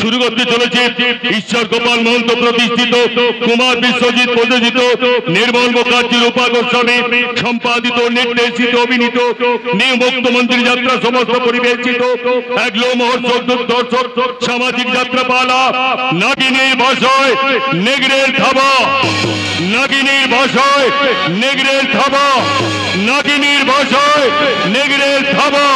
শুরু করতে চলেছে ঈশ্বর গোপাল মহন্ত প্রতিষ্ঠিত কুমার বিশ্বজিৎ প্রযোজিত নির্মল মুখার্জি রূপা গোস্বামী সম্পাদিত নির্দেশিত অভিনীত নিউ মুক্তমন্ত্রী যাত্রা সমস্ত পরিবেশিত এক লোমহর্ষক দর্শক সামাজিক যাত্রাপালা নাগিনীর ভাষায় নেগড়ের থাবা, নাগিনীর ভাষায় নেগড়ের থাবা, নাগিনীর ভাষায় নেগড়ের থাবা।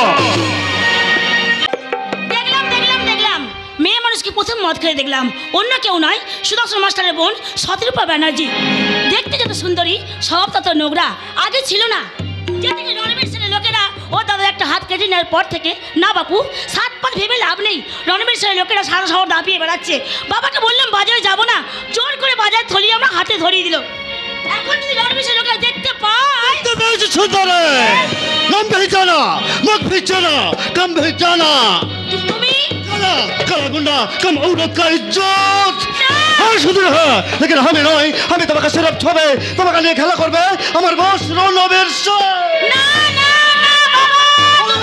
মেয়ে মানুষকে প্রথম মদ খেয়ে দেখলাম, অন্য কেউ নয় সুদর্শন মাস্টারের বোন শতরূপা ব্যানার্জি। দেখতে যত সুন্দরী, সব তত নোংরা, আগে ছিল না। যে থেকে রণবীর সেনের লোকেরা ও দাদা একটা হাত কেটে নেওয়ার পর থেকে না বাপু, 7 পাঁচ ভেবে লাভ নেই। রণবীর সেনের লোকেরা সারা শহর দাপিয়ে বেড়াচ্ছে। বাবাকে বললাম বাজারে যাব না, জোর করে বাজার থলি আমরা হাতে ধরিয়ে দিল। এখন যদি রণবীর সেনের লোকেরা দেখতে পায় তুমি गुंडा कम औरत का इज्जत শুধু না, लेकिन আমি নয়, আমি তোমাকে সিরাপ ছবে তোমাকে নিয়ে খেলা করবে আমার বস রণবীর না না না বাবা।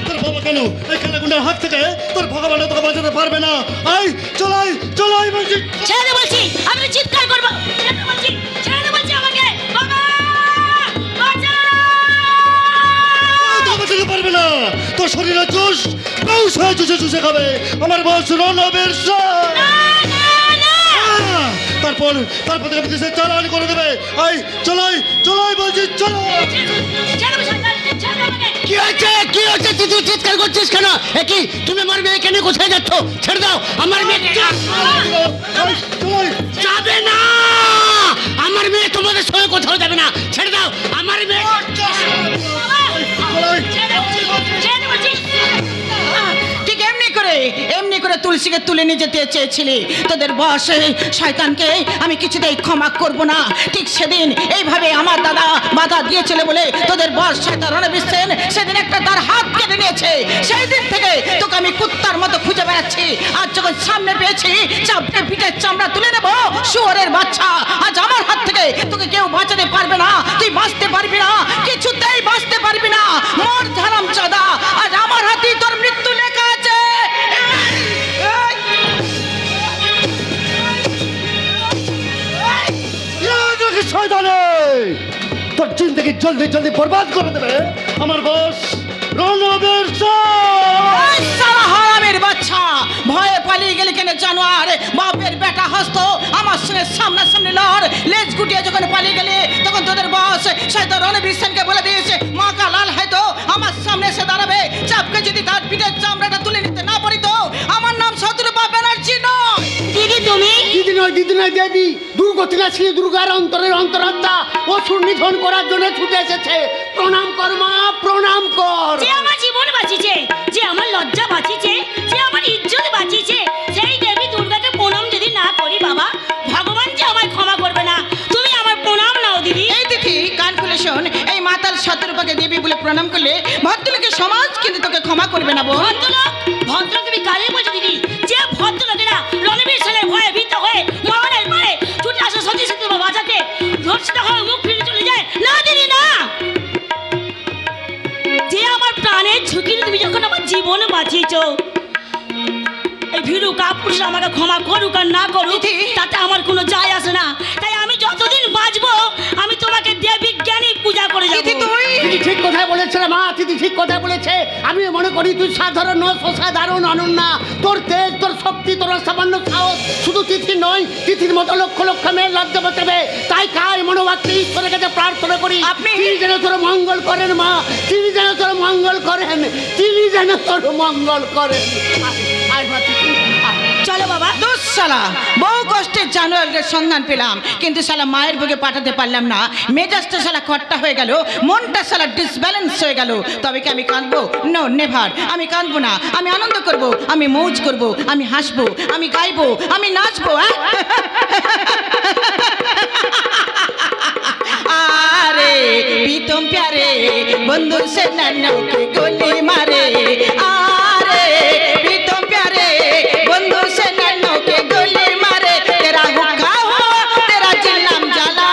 তোর বাবা কেন এই খেলা গুন্ডার হাত থেকে তোর ভগবান তোকে বাঁচাতে পারবে না। আই চলাই চলাই বলছি, ছেড়ে দে বলছি, আমি চিৎকার করব। ছেড়ে দে বলছি, ছেড়ে দে বলছি আমাকে। বাবা বাঁচা, তোকে বাঁচাতে পারবে না। তোর শরীরে জোশ পাউস হয়ে চুষে চুষে খাবে আমার বস রণবীর তারপর তারপর থেকে বিদেশে চালান করে দেবে। আই চলাই চলাই বলছি, চলো। কি হচ্ছে কি হচ্ছে, তুই চিৎকার করছিস কেন? কি তুমি আমার মেয়ে কেন কোথায় যাচ্ছ? ছেড়ে দাও আমার মেয়ে। যাবে না, আমার মেয়ে তোমাদের সঙ্গে কোথাও যাবে না। ছেড়ে দাও আমার মেয়ে। ঠিক এমনি করে তুলসীকে তুলে নিয়ে যেতে চেয়েছিলি। তোদের বস শয়তানকে আমি কিছুতেই ক্ষমা করব না। ঠিক সেদিন এইভাবে আমার দাদা বাধা দিয়েছিল বলে তোদের বস শয়তান রণবীর সেন সেদিন একটা তার হাত কেটে নিয়েছে। সেই দিন থেকে তোকে আমি কুত্তার মতো খুঁজে বেড়াচ্ছি। আজ যখন সামনে পেয়েছি চাপটে পিঠের চামড়া তুলে নেব। শুয়োরের বাচ্চা, আজ আমার হাত থেকে তোকে কেউ বাঁচাতে পারবে না। তুই বাঁচতে পারবি না, কিছুতেই বাঁচতে পারবি না। মোর ধারাম চাঁদা, আজ আমার হাতেই তোর মৃত্যু লেখা আছে। তোর জিন্দগি জলদি জলদি বরবাদ করে দেবে আমার বস রণবীর হারামের বাচ্চা। ভয়ে পালিয়ে গেলে কেন জানোয়ার? বাপের বেটা হস্ত আমার সঙ্গে সামনাসামনি লড়। লেজ গুটিয়ে যখন পালিয়ে গেলে তখন তোদের বস শয়তান রণবীর সেনকে বলে দিয়েছে মা কা লাল হয়তো আমার সামনে এসে দাঁড়াবে। চাপকে যদি তার পিঠের চামড়াটা তুলে নিতে না পারি তো আমার নাম শতরূপা ব্যানার্জি নয়। দিদি তুমি দিদি নয় দেবী, দুর্গতিনা ছিল দুর্গার অন্তরের অন্তরাত্মা। অসুর নিধন করার জন্য ছুটে এসেছে। প্রণাম কর মা, প্রণাম কর। যে আমার জীবন বাঁচিয়েছে, যে আমার লজ্জা বাঁচিয়েছে, যে আমার ইজ্জত বাঁচিয়েছে, সেই দেবী দুর্গাকে প্রণাম যদি না করি বাবা, ভগবান যে আমায় ক্ষমা করবে না। তুমি আমার প্রণাম নাও দিদি। এই দিদি কান খুলে শোন, এই মাতাল শতরূপাকে দেবী বলে প্রণাম করলে ভদ্রলোকের সমাজ কিন্তু তোকে ক্ষমা করবে না। ভদ্রলোক তুমি কালে বলছো দিদি? যে ভদ্রলোকেরা রণবীর সেনের ভয়ে ভীত হয়ে মরণের পরে ছুটে আসে সতী সেতু বাঁচাতে, ধর্ষিত হয়ে মুখ ফিরে চলে যায় না দিদি না। যে আমার প্রাণের ঝুঁকি তুমি যখন আমার জীবন বাঁচিয়েছ, এই ভীরু কাপুরুষ আমাকে ক্ষমা করুক আর না করুক তাতে আমার কোনো যায় আসে না। তাই আমি যতদিন বাঁচবো আমি তোমাকে দেবী জ্ঞানী পূজা করে যাবো। দিদি ঠিক কথাই বলেছে রে মা, দিদি ঠিক কথা বলেছে। আমি মনে করি তুই সাধারণ নয়, অসাধারণ অনন্যা। তোর তেজ, তোর শক্তি, তোর সামান্য সাহস শুধু তিথি নয়, তিথির মতো লক্ষ লক্ষ মেয়ের লজ্জা বাঁচাবে। তাই কার মনোবাক্যে ঈশ্বরের কাছে প্রার্থনা করি তিনি যেন তোর মঙ্গল করেন মা, তিনি যেন তোর মঙ্গল করেন, তিনি যেন তোর মঙ্গল করেন। চলো বাবা। দুঃশালা বহু কষ্টের জানোয়ারের সন্ধান পেলাম, কিন্তু শালা মায়ের বুকে পাঠাতে পারলাম না। মেজাজটা শালা খট্টা হয়ে গেল, মনটা শালা ডিসব্যালেন্স হয়ে গেল। তবে কি আমি কাঁদবো? নো নেভার, আমি কাঁদবো না। আমি আনন্দ করব, আমি মৌজ করব, আমি হাসবো, আমি গাইবো, আমি নাচবো। আরে প্রীতম প্যারে বন্ধু সে নানকে গোলি মারে। আরে প্রীতম প্যারে বন্ধু से नैनों के गोली मारे। तेरा हुक्का हो तेरा जन्म जला,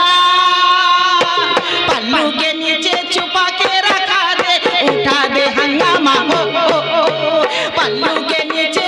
पल्लू के नीचे छुपा के रखा दे, उठा दे हंगामा हो। पल्लू के नीचे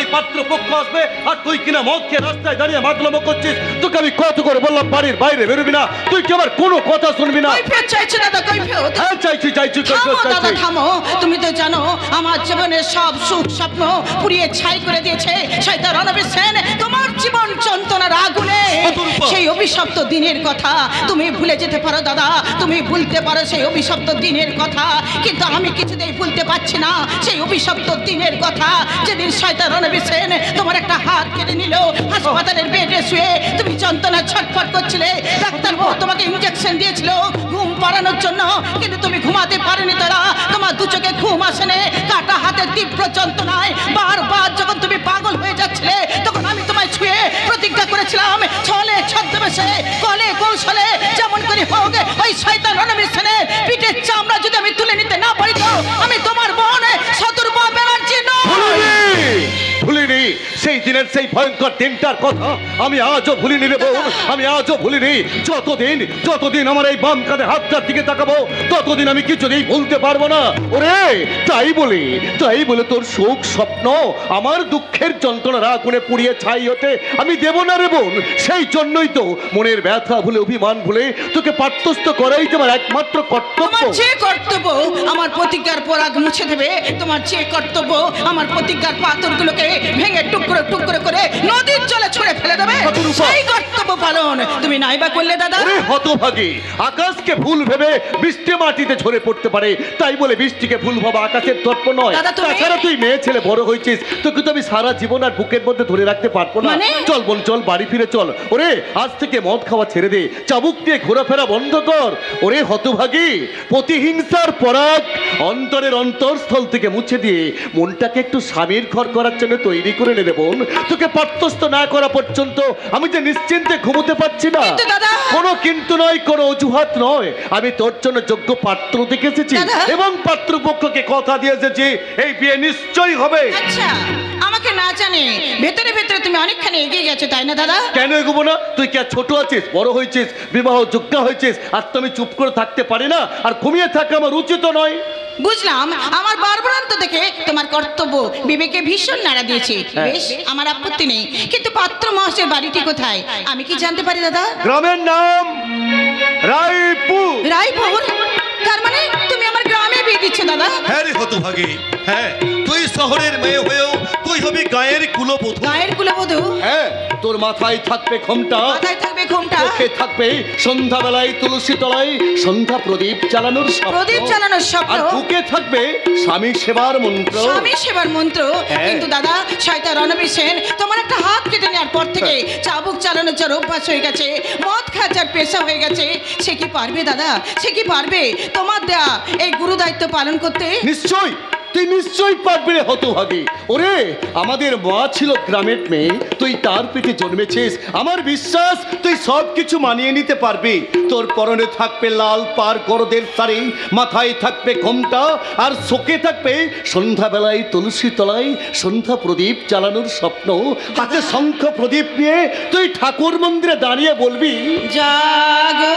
বাড়ি পাত্র পক্ষ আসবে আর তুই কিনা মদ খেয়ে রাস্তায় দাঁড়িয়ে মাতলামো করছিস। তোকে আমি কত করে বললাম বাড়ির বাইরে বেরোবি না, তুই কি আমার কোনো কথা শুনবি না? কৈফিয়ত চাইছো দাদা, কৈফিয়ত? হ্যাঁ চাইছি থামো দাদা থামো, তুমি তো জানো আমার জীবনের সব সুখ স্বপ্ন পুড়িয়ে ছাই করে দিয়েছে শয়তান রণবীর সেন তোমার জীবন যন্ত্রণার আগুনে। সেই অভিশপ্ত দিনের কথা তুমি ভুলে যেতে পারো দাদা, তুমি ভুলতে পারো সেই অভিশপ্ত দিনের কথা, কিন্তু আমি কিছুতেই ভুলতে পারছি না সেই অভিশপ্ত দিনের কথা যেদিন শয়তান রণবীর সেন তোমার একটা হাত কেটে নিল। হাসপাতালের বেডে শুয়ে তুমি যন্ত্রণা ছটফট করছিলে, ডাক্তারবাবু তোমাকে ইনজেকশন দিয়েছিল ঘুম পাড়ানোর জন্য, কিন্তু তুমি ঘুমাতে পারেনি। তারা তোমার দু চোখে ঘুম আসেনি, কাটা হাতে তীব্র যন্ত্রণায় বারবার যখন তুমি পাগল হয়ে যাচ্ছিলে তখন আমি তোমায় ছুঁয়ে প্রতিজ্ঞা করেছিলাম ছলে ছদ্মবেশে কলে কৌশলে যেমন করে হোক ওই শয়তান রণবীর সেনের পিঠের চামড়া যদি আমি তুলে নিতে না পারি তো আমি তোমার বোন শত্রুপা ব্যানার্জি ভুলিনি। সেই দিনের সেই ভয়ঙ্কর দিনটার কথা আমি আজও ভুলিনি রে বোন, আমি আজও ভুলিনি। যতদিন আমার এই বাম কাঁধে হাতটার দিকে তাকাবো ততদিন আমি কিছুতেই ভুলতে পারবো না। ওরে তাই বলে তোর সুখ স্বপ্ন আমার দুঃখের যন্ত্রণার আগুনে পুড়িয়ে ছাই হতে আমি দেব না রে বোন। সেই জন্যই তো মনের ব্যথা ভুলে অভিমান ভুলে তোকে পাঠ্যস্থ করাই তোমার একমাত্র কর্তব্য। তোমার যে কর্তব্য আমার প্রতিজ্ঞার পরাগ মুছে দেবে, তোমার যে কর্তব্য আমার প্রতিজ্ঞার পাথরগুলোকে ভেঙে টুকরো টুকরো করে নদীর জলে ছুঁড়ে ফেলে দেবে, সেই কর্তব্য পালন তুমি নাইবা করলে দাদা। ওরে হতভাগী, আকাশকে ভুল ভেবে বৃষ্টি মাটিতে ঝরে পড়তে পারে, তাই বলে বৃষ্টিকে ভুল ভাবা আকাশের তর্প নয়। তাছাড়া তুই মেয়ে ছেলে বড় হয়েছিস, তোকে তো আমি সারা জীবন আর বুকের মধ্যে ধরে রাখতে পারবো না। চল বোন চল বাড়ি ফিরে চল। ওরে আজ থেকে মদ খাওয়া ছেড়ে দে, চাবুক দিয়ে ঘোরাফেরা বন্ধ কর। ওরে হতভাগী, প্রতিহিংসার পরাগ অন্তরের অন্তরস্থল থেকে মুছে দিয়ে মনটাকে একটু স্বামীর ঘর করার জন্য তৈরি করে নে রে বোন। তোকে পাঠ্যস্থ না করা পর্যন্ত আমি যে নিশ্চিন্তে ঘুমোতে পারছি না। কোনো কিন্তু নয়, কোনো অজুহাত নয়, আমি তোর জন্য যোগ্য পাত্র দেখে এসেছি এবং পাত্রপক্ষকে কথা দিয়ে এসেছি এই বিয়ে নিশ্চয়ই হবে। আচ্ছা আমাকে না জানে ভেতরে ভেতরে তুমি অনেকখানি এগিয়ে গেছো তাই না দাদা? কেন এগোবো না? তুই কি আর ছোট আছিস, বড় হয়েছিস, বিবাহ যোগ্য হয়েছিস, আর তুমি চুপ করে থাকতে পারি না? আর ঘুমিয়ে থাকা আমার উচিত নয়। বুঝলাম আমার বারবারান্ত দেখে তোমার কর্তব্য বিবেকে ভীষণ নাড়া দিয়েছে, বেশ আমার আপত্তি নেই, কিন্তু পাত্র মহাশয়ের বাড়িটি কোথায় আমি কি জানতে পারি দাদা? গ্রামের নাম রায়পুর। রায়পুর? তার মানে তুমি আমার গ্রামে বিয়ে দিচ্ছ দাদা? হ্যাঁ রে হতভাগী, হ্যাঁ তুই শহরের মেয়ে হয়েও তুই হবি গায়ের কুলবধূ। গায়ের কুলবধূ? হ্যাঁ, তোর মাথায় থাকবে ঘোমটা, মাথায় থাকবে ঘোমটা, চোখে থাকবে সন্ধ্যাবেলায় তুলসী তলায় সন্ধ্যা প্রদীপ জ্বালানোর স্বপ্ন, প্রদীপ জ্বালানোর স্বপ্ন, আর বুকে থাকবে স্বামী সেবার মন্ত্র। স্বামী সেবার মন্ত্র? কিন্তু দাদা শয়তান রণবীর সেন তোমার একটা হাত কেটে নেওয়ার পর থেকে চাবুক চালানোর যার অভ্যাস হয়ে গেছে, মদ খাওয়ার যার পেশা হয়ে গেছে, সে কি পারবে দাদা, সে কি পারবে তোমার দেয়া এই গুরু দায়িত্ব পালন করতে? নিশ্চয় তুই নিশ্চয়ই পারবি রে হতভাগী। ওরে আমাদের মা ছিল গ্রামের মেয়ে, তুই তার পেটে জন্মেছিস, আমার বিশ্বাস তুই সব কিছু মানিয়ে নিতে পারবি। তোর পরনে থাকবে লাল পার গরদের শাড়ি, মাথায় থাকবে ঘোমটা, আর চোখে থাকবে সন্ধ্যাবেলায় তুলসী তলায় সন্ধ্যা প্রদীপ জ্বালানোর স্বপ্ন। হাতে শঙ্খ প্রদীপ নিয়ে তুই ঠাকুর মন্দিরে দাঁড়িয়ে বলবি জাগো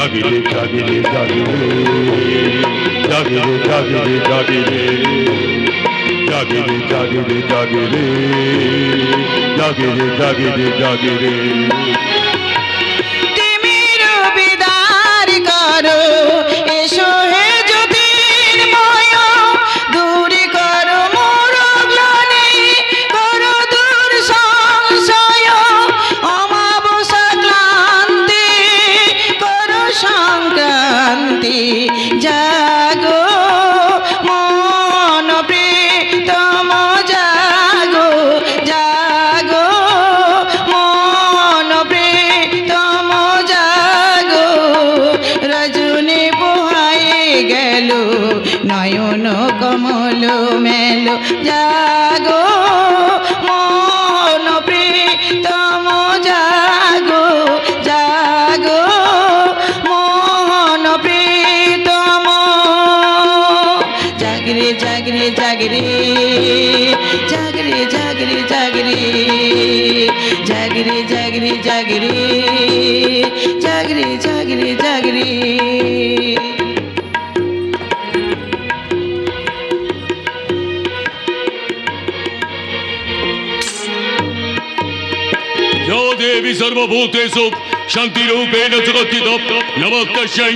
জাগিরে জাগিরে জাগিরে জাগিরে জাগিরে জাগিরে জাগিরে জাগিরে জাগিরে জাগিরে জাগিরে তিমির বিদার করো এসো হে জ্যোতির্ময় দূরে করো মোর গ্লানি করো দূর সংশয় অমাবস্যা ক্লান্তি করো নয়ন কমল মেলো জাগো মন প্রীতম জাগো জাগো মন প্রীতম জাগরে জাগরে জাগরে জাগরে জাগরে জাগরে জাগরে জাগরে জাগরে জাগরে জাগরে জাগরে यो देवी सर्वभूतेषु शान्तिरूपेण जगत्थितो नमो तस्यै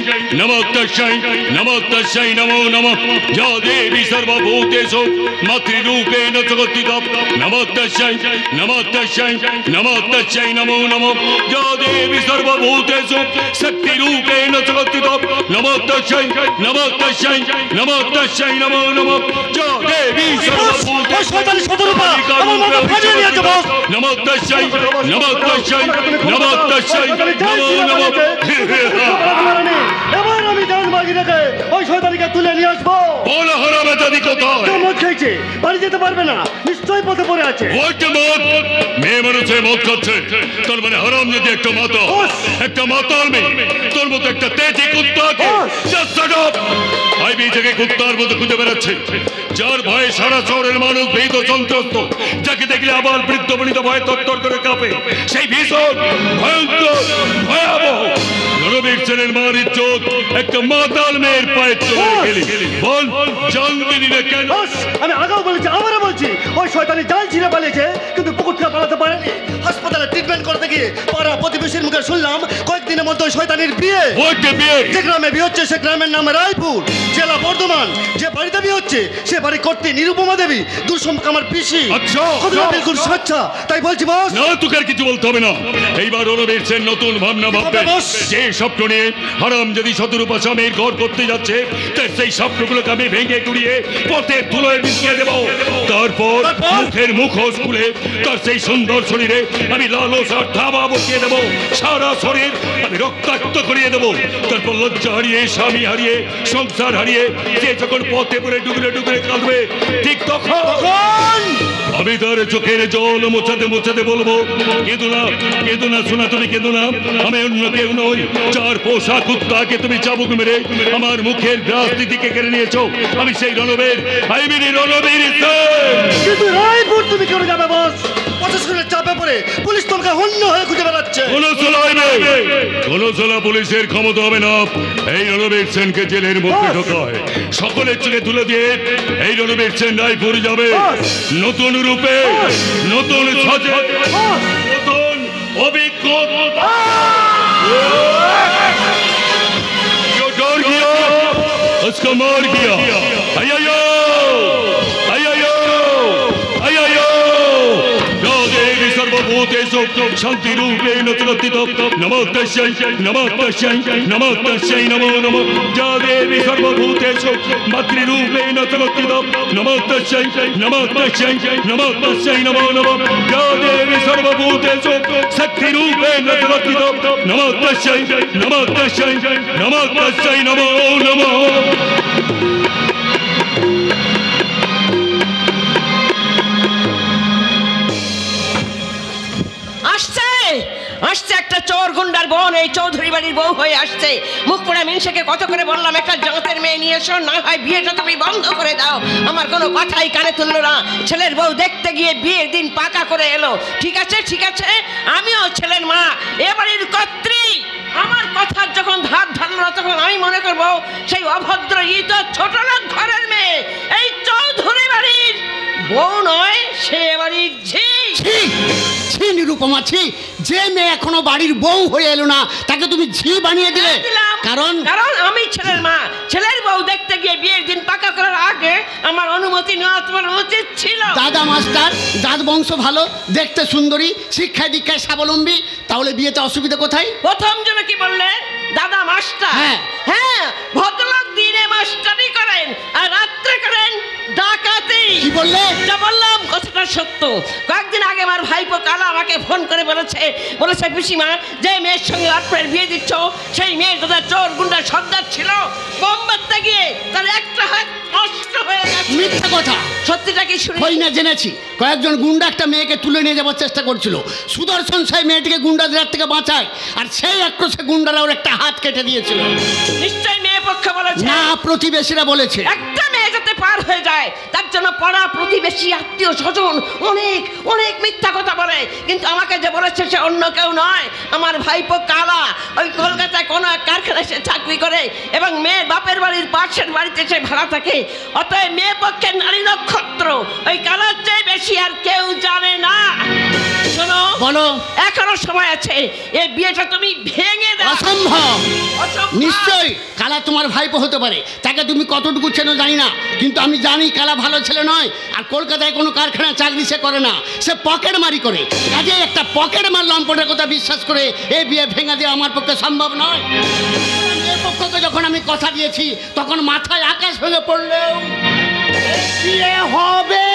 नमो नमः या देवी सर्वभूतेषु मातृरूपेण जगत्थितो नमो तस्यै नमो नमः या देवी सर्वभूतेषु शक्तिरूपेण जगत्थितो नमो तस्यै नमो नमः या देवी सर्वभूतेषु नमो तस्यै नमो এবার আমি জানবাজি রেখে ওই শয়তানকে তুলে নিয়ে আসবো। বলো হারামজাদি কোথায়? মদ খেয়েছে, বাড়ি যেতে পারবে না, নিশ্চয়ই পথে পড়ে আছে। মেয়ে মানুষের মদ খাচ্ছে, তোর মানে হারামজাদি একটা মাতা, একটা মাতাল মেয়ে, তোর মতো একটা তেজি কুত্তাকে থেকে কুত্তার মতো খুঁজে বেড়াচ্ছে, যার ভয়ে সারা শহরের মানুষ ভীত সন্ত্রস্ত, যাকে দেখলে আবার বৃদ্ধ বনিতা ভয়ে তত্তর করে কাঁপে, সেই ভীষণ ভয়ঙ্কর ভয়াবহ রণবীর সেনের মার ইজ্জত একটা মাতাল মেয়ের পায়ে চলে গেলি। বল জানবি না কেন? আমি আগেও বলেছি, আবারও বলছি, ওই শয়তানি জাল ছিঁড়ে পালিয়েছে, কিন্তু পুকুর থেকে পালাতে পারেনি। হাসপাতালে ট্রিটমেন্ট করতে গিয়ে পাড়া প্রতিবেশীর মুখে শুনলাম কয়েকদিনের মধ্যে ওই শয়তানির বিয়ে। যে গ্রামে বিয়ে হচ্ছে সে গ্রামের নাম রায়পুর, জেলা বর্ধমান। যে বাড়িতে বিয়ে হচ্ছে সে বাড়ি করতে নিরুপমা দেবী, দূর সম্পর্কে আমার পিসি। বিলকুল স্বচ্ছা, তাই বলছি বস। না, তোকে আর কিছু বলতে হবে না। এইবার রণবীর সেন নতুন ভাবনা ভাববে। যে স্বপ্ন নিয়ে হারাম যদি শতরূপা স্বামীর ঘর করতে যাচ্ছে, তার সেই স্বপ্নগুলোকে আমি ভেঙে গুড়িয়ে পথের ধুলোয় মিশিয়ে দেব। তারপর মুখের মুখোশ খুলে তার সেই সুন্দর শরীরে আমি লালসার ধাবা বসিয়ে দেব, সারা শরীর আমি রক্তাক্ত করিয়ে দেব। তারপর লজ্জা হারিয়ে, স্বামী হারিয়ে, সংসার হারিয়ে সে যখন পথে পড়ে ডুবলে ডুবলে কাঁদবে, ঠিক তখন আমি তার চোখের জল মোছাতে মোছাতে বলবো, কেঁদো না সোনা, তুমি কেঁদো না, আমি অন্য কেউ নই। চার পোষা কুত্তাকে তুমি চাবুক মেরে আমার মুখের রাজনীতিকে কেড়ে নিয়েছো। আমি সেই রণবীর, রণবীর কিন্তু রায়পুর তুমি কেন যাবে বস? প্রশাসনের চাপে পড়ে পুলিশ তোমাকে হন্য হয়ে খুঁজে বেড়াচ্ছে। কোন পুলিশের ক্ষমতা হবে না এই রণবীর সেনকে জেলের মধ্যে ঢোকায়। সকলের চোখে তুলে দিয়ে এই রণবীর সেন রায়পুর যাবে নতুন রূপে, নতুন সাজে, নতুন অভিজ্ঞতা। उसको मार दिया। अय्यो देवी सर्वभूतेषु शान्तिरूपेण जगत्थितो नमो तस्यै नमो नमो या देवी सर्वभूतेषु मातृरूपेण जगत्थितो नमो तस्यै नमो नमो या देवी सर्वभूतेषु शक्तिरूपेण जगत्थितो नमो तस्यै नमो नमो। আসছে একটা চোর গুন্ডার বোন, এই চৌধুরী বাড়ির বউ হয়ে আসছে। মুখ পোড়া মিনসেকে কত করে বললাম একটা জগতের মেয়ে নিয়ে এসো, না হয় বিয়েটা তুমি বন্ধ করে দাও। আমার কোনো কথাই কানে তুললো না। ছেলের বউ দেখতে গিয়ে বিয়ের দিন পাকা করে এলো। ঠিক আছে, আমিও ছেলের মা, এ বাড়ির কর্ত্রী। আমার কথার যখন ধার ধারলো না, তখন আমি মনে করবো সেই অভদ্র ইত ছোট লোক ঘরের মেয়ে এই চৌধুরী বাড়ির বউ নয়, সে বাড়ির ঝি। নিরুপমা, ছি! যে মেয়ে এখনো বাড়ির বউ হয়ে এলো না, তাকে তুমি ঝি বানিয়ে দিলে। কারণ আমি ছেলের মা। ছেলের বউ দেখতে গিয়ে বিয়ের দিন পাকা করার আগে আমার অনুমতি নেওয়া তোমার উচিত ছিল। দাদা মাস্টার, জাত বংশ ভালো, দেখতে সুন্দরী, শিক্ষায় দীক্ষায় স্বাবলম্বী, তাহলে বিয়েতে অসুবিধা কোথায়? প্রথম জন কি বললে? দাদা মাস্টার। হ্যাঁ, ভদ্রলোক দিনে মাস্টারি করেন আর রাত্রে করেন ডাকাতি। কি বললে? যা বললাম কথাটা সত্য। কয়েকদিন আগে আমার ভাইপো কালা আমাকে ফোন করে বলেছে পিসিমা, যে মেয়ের সঙ্গে আপনার বিয়ে দিচ্ছ সেই মেয়ের দাদা চোর গুন্ডা সর্দার ছিল, বোম মারতে গিয়ে তার একটা হাত নষ্ট হয়ে গেছে। মিথ্যা কথা। সত্যিটা কি শুনি? হই না জেনেছি কয়েকজন গুন্ডা একটা মেয়েকে তুলে নিয়ে যাওয়ার চেষ্টা করছিল। সুদর্শন সেই মেয়েটিকে গুন্ডাদের হাত থেকে বাঁচায়, আর সেই আক্রোশে গুন্ডারা ওর একটা হাত কেটে দিয়েছিল। নিশ্চয়ই মেয়ে পক্ষে বলেছে। না, প্রতিবেশীরা বলেছে। একটা মেয়ে যাতে পার হয়ে যায় তার জন্য পাড়া প্রতিবেশী আত্মীয় স্বজন অনেক অনেক মিথ্যা কথা বলে, কিন্তু আমাকে যে বলেছে সে অন্য কেউ নয়, আমার ভাইপো কালা। ওই কলকাতায় কোনো এক কারখানায় সে চাকরি করে এবং মেয়ের বাপের বাড়ির পাশের বাড়িতে সে ভাড়া থাকে। অতএব মেয়ে পক্ষের নারী নক্ষত্র ওই কালার চেয়ে বেশি আর কেউ জানে না। শোনো, বলো। এখনো সময় আছে, এই বিয়েটা তুমি ভেঙে দাও। অসম্ভব। অসম্ভব। নিশ্চয়ই কালা তোমার ভাইপো হতে পারে, তাকে তুমি কতটুকু চেনো জানি না, কিন্তু আমি জানি কালা ভালো ছেলে নয়। আর কলকাতায় কোনো কারখানা চাকরি সে করে না, সে পকেট মারি করে। কাজে একটা পকেট মার লম্পটের কথা বিশ্বাস করে এই বিয়ে ভেঙে দেওয়া আমার পক্ষে সম্ভব নয়। মেয়ের পক্ষকে যখন আমি কথা দিয়েছি তখন মাথায় আকাশ ভেঙে পড়লেও বিয়ে হবে।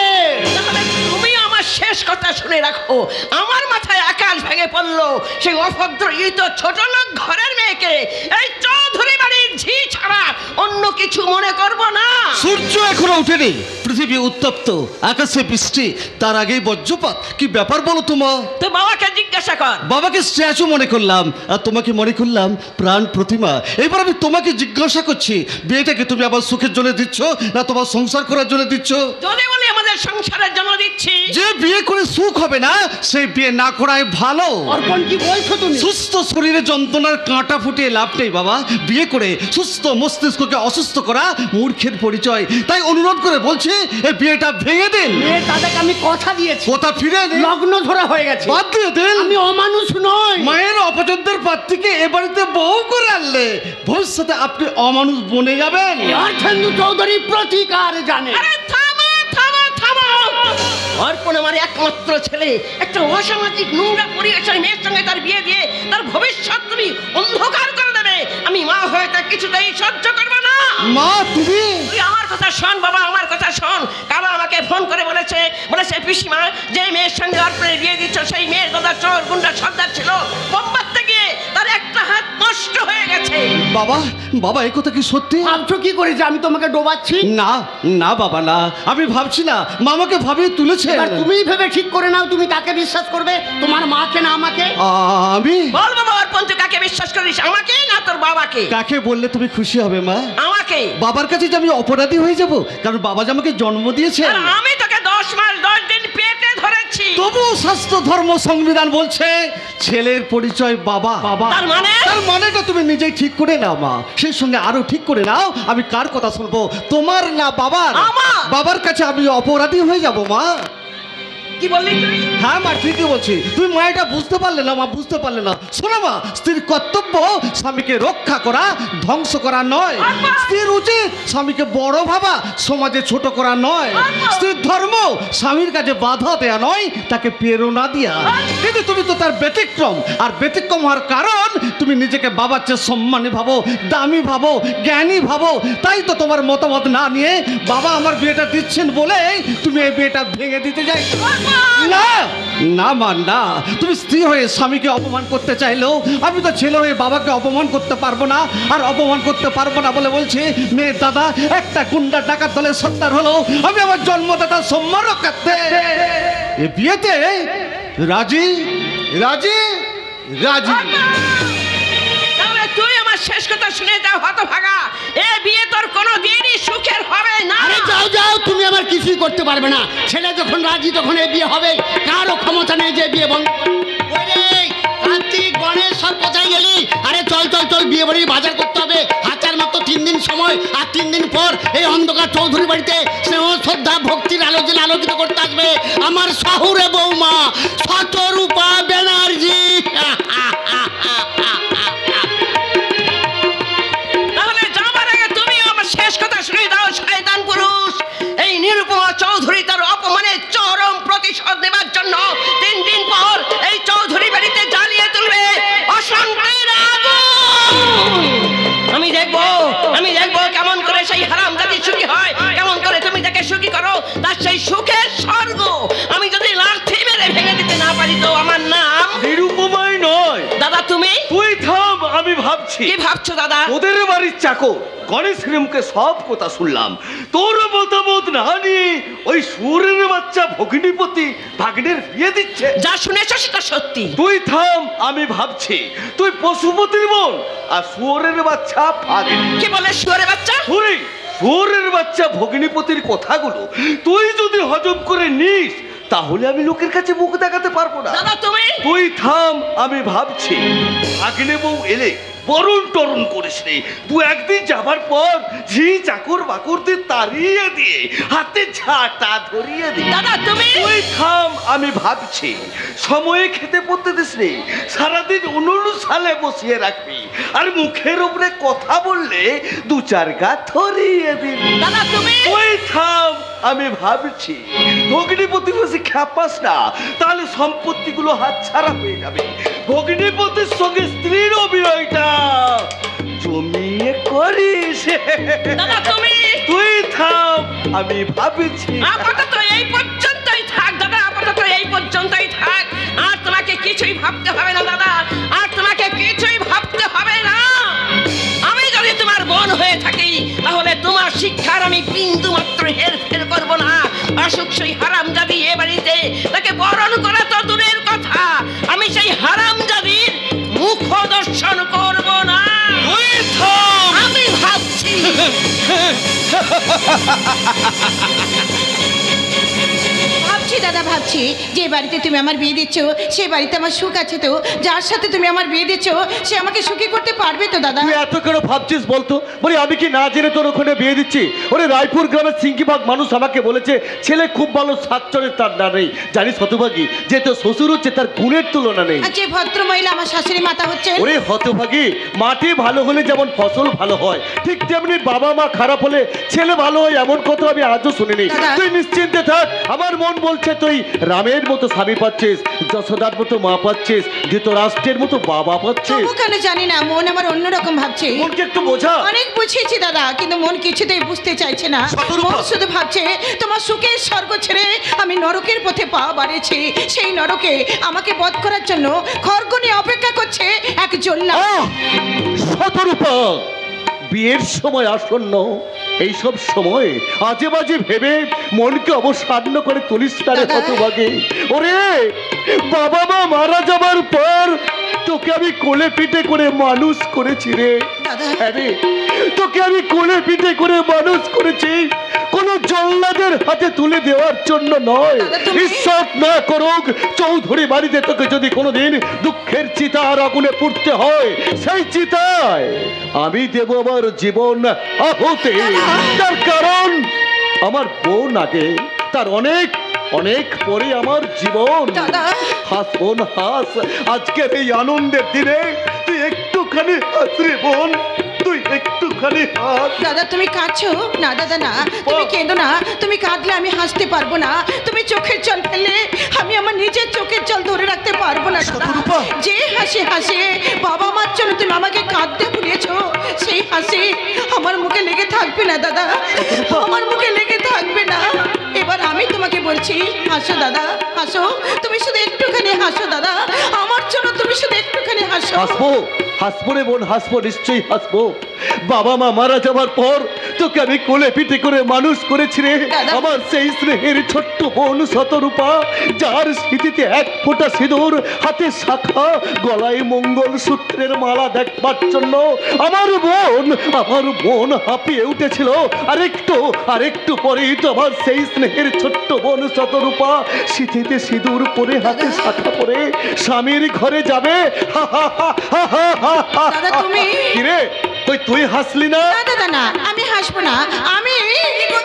তাহলে তুমি আমার শেষ কথা শুনে রাখো, আমার মাথায় আকাশ ভেঙে পড়লো সেই অভদ্র ইত ছোট লোক ঘরের মেয়েকে এই চৌধুরী বাড়ির ঝি ছাড়া অন্য কিছু মনে করব না। সূর্য এখনো ওঠেনি, পৃথিবী উত্তপ্ত, আকাশে বৃষ্টি, তার আগেই বজ্রপাত। কি ব্যাপার বলো তোমার? তো বাবাকে জিজ্ঞাসা কর। বাবাকে স্ট্যাচু মনে করলাম আর তোমাকে মনে করলাম প্রাণ প্রতিমা। এবার আমি তোমাকে জিজ্ঞাসা করছি, বিয়েটাকে তুমি আবার সুখের জন্য দিচ্ছ না তোমার সংসার করার জন্য দিচ্ছ? যদি বলি আমাদের সংসারের জন্য দিচ্ছি। যে বিয়ে করে সুখ হবে না সেই বিয়ে না করাই ভালো। অর্পণ, কি বলছো তুমি? সুস্থ শরীরে যন্ত্রণার কাঁটা ফুটিয়ে লাভ নেই বাবা। বিয়ে করে সুস্থ মস্তিষ্ককে অসুস্থ করা মূর্খের পরিচয়। তাই অনুরোধ করে বলছি এই বিয়েটা ভেঙে দিন। মেয়ের দাদাকে আমি কথা দিয়েছি, কথা ফিরে দিন। লগ্ন ধরা হয়ে গেছে। বাদ দিয়ে দিন। আমি অমানুষ নই। মায়ের অপছন্দের পাত্রীকে এ বাড়িতে বউ করে আনলে ভবিষ্যতে আপনি অমানুষ বনে যাবেন। অর্থেন্দু চৌধুরী প্রতিকার জানে। আরে থামো থামো থামো। অর্পণ আমার একমাত্র ছেলে, একটা অসামাজিক নোংরা পরিবেশের মেয়ের সঙ্গে তার বিয়ে দিয়ে তার ভবিষ্যৎ তুমি অন্ধকার করে দেবে। আমি মা হয়ে তা কিছুতেই সহ্য করবো না। মা তুমি? তুই আমার কথা শোন বাবা, আমার কথা শোন। কালা আমাকে ফোন করে বলেছে পিসিমা, যে মেয়ের সঙ্গে অর্পণের বিয়ে দিচ্ছ সেই মেয়ের দাদা চোর গুন্ডা সর্দার ছিল, বোম মারতে গিয়ে তার একটা হাত নষ্ট হয়ে গেছে। বাবা, বাবা এই কথা কি সত্যি? ভাবছো কি করে যে আমি তোমাকে ডোবাচ্ছি? না না বাবা না, আমি ভাবছি না, মামাকে ভাবিয়ে তুলেছে। এবার তুমিই ভেবে ঠিক করে নাও তুমি কাকে বিশ্বাস করবে, তোমার মাকে না আমাকে। আমি বল বাবা অর্পণ, তুই কাকে বিশ্বাস করিস, আমাকে না তোর বাবাকে? কাকে বললে তুমি খুশি হবে মা? আমাকে। বাবার কাছে যে আমি অপরাধী হয়ে যাব, কারণ বাবা যে আমাকে জন্ম দিয়েছে। আর আমি তোকে 10 মাস 10 দিন পেটে ধরেছি। তবু শাস্ত্র ধর্ম সংবিধান বলছে ছেলের পরিচয় বাবা। বাবা তার মানে? তার মানেটা তুমি নিজেই ঠিক করে নাও মা, সেই সঙ্গে আরো ঠিক করে নাও আমি কার কথা শুনবো, তোমার না বাবার? আমার। বাবার কাছে আমি অপরাধী হয়ে যাব মা। কি বললি তুই? হ্যাঁ মা, ঠিকই বলছি। তুমি মায়েটা বুঝতে পারলে না মা, বুঝতে পারলে না। শোনো মা, স্ত্রীর কর্তব্য স্বামীকে রক্ষা করা, ধ্বংস করা নয়। স্ত্রীর উচিত স্বামীকে বড় ভাবা, সমাজে ছোট করা নয়। স্ত্রীর ধর্ম স্বামীর কাছে বাধা দেয়া নয়, তাকে প্রেরণা দেয়া। কিন্তু তুমি তো তার ব্যতিক্রম, আর ব্যতিক্রম হওয়ার কারণ তুমি নিজেকে বাবার চেয়ে সম্মানী ভাবো, দামি ভাবো, জ্ঞানী ভাবো। তাই তো তোমার মতামত না নিয়ে বাবা আমার বিয়েটা দিচ্ছেন বলে তুমি এই বিয়েটা ভেঙে দিতে যাই। না না মা না, তুমি স্ত্রী হয়ে স্বামীকে অপমান করতে চাইলেও আমি তো ছেলে হয়ে বাবাকে অপমান করতে পারবো না। আর অপমান করতে পারবো না বলে বলছি মেয়ের দাদা একটা গুন্ডা ডাকাত দলের সর্দার হলো আমি আমার জন্মদাতা সম্মান রক্ষার্থে এ বিয়েতে রাজি রাজি রাজি। তাহলে তুই আমার শেষ কথা শুনে যাও হতভাগা, এ বিয়ে তোর কোনোদিনই সুখের হবে না। আরে যাও যাও, তুমি আমার কিছুই করতে পারবে না। ছেলে যখন রাজি তখন এই বিয়ে হবে, কারো ক্ষমতা নেই যে বিয়ে বন্ধ। ওরে কার্তিক গণেশ সব কোথায় গেলি? আরে চল চল চল, বিয়ে বাড়ির বাজার করতে হবে। হাতের মাত্র 3 দিন সময়, আর 3 দিন পর এই অন্ধকার চৌধুরী বাড়িতে স্নেহ শ্রদ্ধা ভক্তির আলোচনা আলোকিত করতে আসবে আমার শহুরে বৌমা শতরূপা ব্যানার্জি। তাহলে যাবার আগে তুমি আমার শেষ কথা শুনে দাও শয়তান পুরুষ। এই নিরুপমা চৌধুরী তার অপমানের চরম প্রতিশোধ নেবার জন্য 3 দিন পর এই চৌধুরী বাড়িতে জ্বালিয়ে তুলবে অশান্তির আগুন। আমি দেখবো কেমন করে সেই হারামজাদি সুখী হয়, কেমন করে তুমি তাকে সুখী করো, তার সেই সুখের স্বর্গ আমি ভাবছি। কি ভাবছো দাদা? ওদের বাড়ির চাকর গণেশের মুখে সব কথা শুনলাম, তোর মতামত না নিয়ে ওই সুরের বাচ্চা ভগিনীপতি ভাগ্নের বিয়ে দিচ্ছে। যা শুনেছো সেটা সত্যি। তুই থাম, আমি ভাবছি তুই পশুপতির বোন আর শুয়োরের বাচ্চা ভাগ্নি। কি বলে শুয়োরের বাচ্চা? শুয়োরের বাচ্চা ভগিনীপতির কথাগুলো তুই যদি হজম করে নিস তাহলে আমি লোকের কাছে মুখ দেখাতে পারবো না। দাদা তুমি তুই থাম, আমি ভাবছি ভাগ্নে বউ এলে বরণ টরণ করিস রে। তুই একদিন যাবার পর ঝি চাকর বাকরদের তাড়িয়ে দিয়ে হাতে ঝাঁটা ধরিয়ে দি। দাদা তুমি তুই থাম, আমি ভাবছি সময়ে খেতে পড়তে দিস রে। সারাদিন সালে বসিয়ে রাখবি আর মুখের উপরে কথা বললে দু চার গা ধরিয়ে দিবি। দাদা তুমি তুই থাম, আমি ভাবছি ভগ্নিপতি বসে খ্যাপাস না, তাহলে সম্পত্তিগুলো হাতছাড়া হয়ে যাবে। ভগ্নিপতির সঙ্গে স্ত্রীর অভিনয়টা জমিয়ে করিস। দাদা তুমি তুই থাম, আমি ভাবছি। আপাতত এই পর্যন্তই থাক দাদা, আপাতত এই পর্যন্তই থাক। আর তোমাকে কিছুই ভাবতে হবে না দাদা, আর তোমাকে কিছুই ভাবতে হবে না। আমি যদি তোমার বোন হয়ে থাকি তাহলে তোমার শিক্ষার আমি বিন্দু মাত্র হেরফের করব না। আসুক সেই হারামজাদি এ বাড়িতে, তাকে বরণ করা তো দূরের কথা, আমি সেই হারামজাদির মুখ দর্শন করব না। তুই থাম। আমি ভাবছি ভাবছি দাদা, ভাবছি যে বাড়িতে তুমি আমার বিয়ে দিচ্ছ সেই বাড়িতে আমার সুখ আছে তো? যার সাথে তুমি আমার বিয়ে দিচ্ছ সে আমাকে সুখী করতে পারবে তো দাদা? তুই এত কেন ভাবছিস বলতো? বলি আমি কি না জেনে তোর ওখানে বিয়ে দিচ্ছি? ওরে রায়পুর গ্রামের সিঙ্কিভাগ মানুষ আমাকে বলেছে ছেলে খুব ভালো সাতচরের তার না নেই। জানিস হতভাগী, যে তোর শ্বশুর হচ্ছে তার গুণের তুলনা নেই। আর যে ভদ্র মহিলা আমার শাশুড়ি মাতা হচ্ছেন। ওরে হতভাগী, মাটি ভালো হলে যেমন ফসল ভালো হয়, ঠিক তেমনি বাবা মা খারাপ হলে ছেলে ভালো হয়, এমন কথা আমি আজও শুনিনি। দাদা। তুই নিশ্চিন্তে থাক, আমার মন বলছে তুই রামের মতো স্বামী পাচ্ছিস, যশোদার মতো মা পাচ্ছিস, ধৃতরাষ্ট্রের মতো বাবা পাচ্ছিস। তবু কেন জানি না মন আমার অন্যরকম ভাবছে। মনকে একটু বোঝা। অনেক বুঝিয়েছি দাদা, কিন্তু মন কিছুতেই বুঝতে চাইছে না। শতরূপা। মন শুধু ভাবছে তোমার সুখের স্বর্গ ছেড়ে আমি নরকের পথে পা বাড়িয়েছি। সেই নরকে আমাকে বধ করার জন্য খড়গ নিয়ে অপেক্ষা করছে এক জল্লাদ। শতরূপা, বিয়ের সময় আসন্ন, এইসব সময় আজে বাজে ভেবে মনকে অবসান্ন করে তুলিস তারে দাদা। হতভাগে। ওরে বাবা মা মারা যাবার পর তোকে আমি কোলে পিঠে করে মানুষ করেছি রে। দাদা। হ্যাঁ রে, তোকে আমি কোলে পিঠে করে মানুষ করেছি, কোন জল্লাদের হাতে তুলে দেওয়ার জন্য নয়। দাদা, তুমি- ঈশ্বর না করুক চৌধুরী বাড়িতে তোকে যদি কোনোদিন দুঃখের চিতার আগুনে পুড়তে হয়, সেই চিতায় আমি দেব আমার জীবন আহুতি। তার কারণ আমার বোন আগে, তার অনেক অনেক পরে আমার জীবন। দাদা। হাস বোন হাস, আজকের এই আনন্দের দিনে তুই একটুখানি হাস রে বোন, তুই একটুখানি হাস। দাদা তুমি কাঁদছো না? দাদা না, তুমি কেঁদো না। তুমি কাঁদলে আমি হাসতে পারবো না। তুমি চোখের জল ফেললে আমি আমার নিজের চোখের জল ধরে রাখতে পারবো না দাদা। শতরূপা। যে হাসি হাসে বাবা মার জন্য তুমি আমাকে কাঁদতে ভুলিয়েছো, সেই হাসি আমার মুখে লেগে থাকবে না দাদা, আমার মুখে লেগে থাকবে না। এবার আমি তোমাকে বলছি, হাসো দাদা, হাসো। তুমি শুধু একটুখানি হাসো দাদা, আমার জন্য তুমি শুধু একটুখানি হাসো। হাসবো, হাসবো রে বোন, হাসবো, নিশ্চয়ই হাসবো। বাবা মা মারা যাবার পর তোকে আমি কোলে পিঠে করে মানুষ করেছি রে। দাদা। আমার সেই স্নেহের ছোট্ট বোন শতরূপা, যার স্মৃতিতে এক ফোঁটা সিঁদুর, হাতে শাখা, গলায় মঙ্গল সূত্রের মালা দেখবার জন্য আমার বোন হাঁপিয়ে উঠেছিল। আরেকটু পরেই তো আমার সেই স্নেহের ছোট্ট বোন শতরূপা স্মৃতিতে সিঁদুর পরে, হাতে শাখা পরে স্বামীর ঘরে যাবে। দাদা, তুমি? কিরে, তুই হাসলি না? না দাদা না, আমি হাসবো না। আমি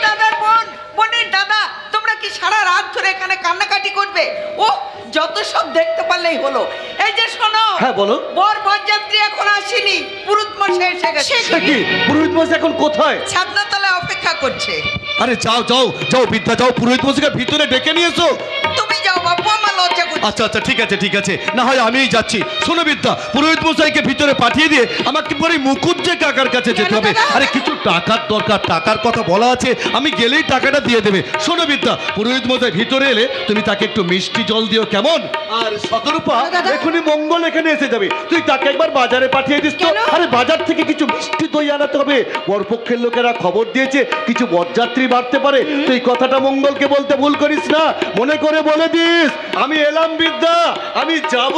দাদার বোন, বোনের দাদা, তোমরা কি সারা রাত ধরে এখানে কান্নাকাটি করবে? ও যত সব দেখতে পারলেই হলো। এই যে শোনো। হ্যাঁ, বলো। বর বরযাত্রী এখন আসেনি, পুরুত মশাই এসে গেছে। সে কি, পুরোহিত মশাই এখন কোথায়? ছাদনাতলায় অপেক্ষা করছে। আরে যাও যাও যাও বিদ্যা, যাও পুরোহিত মশাইকে ভিতরে ডেকে নিয়ে এসো। তুমি যাও বাপু, আমার লজ্জা করছে। আচ্ছা আচ্ছা ঠিক আছে ঠিক আছে, না হয় আমিই যাচ্ছি। শোনো বিদ্যা, পুরোহিত মশাইকে ভিতরে পাঠিয়ে দিয়ে আমাকে পরে মুকুজ্জে কাকার কাছে যেতে হবে। আরে কিছু টাকার দরকার, টাকার কথা বলা আছে, আমি গেলেই টাকাটা দিয়ে দেবে। শোনো বিদ্যা, পুরোহিত মশাই ভিতরে এলে তুমি তাকে একটু মিষ্টি জল দিও, কেমন? আর শতরূপা, এখনই মঙ্গল এখানে এসে যাবে, তুই তাকে একবার বাজারে পাঠিয়ে দিস তো। আরে বাজার থেকে কিছু মিষ্টি দই আনাতে হবে, বরপক্ষের লোকেরা খবর দিয়েছে কিছু বরযাত্রী বাড়তে পারে। তুই কথাটা মঙ্গলকে বলতে ভুল করিস না, মনে করে বলে দিস আমি এলাম বিদ্যা, আমি যাব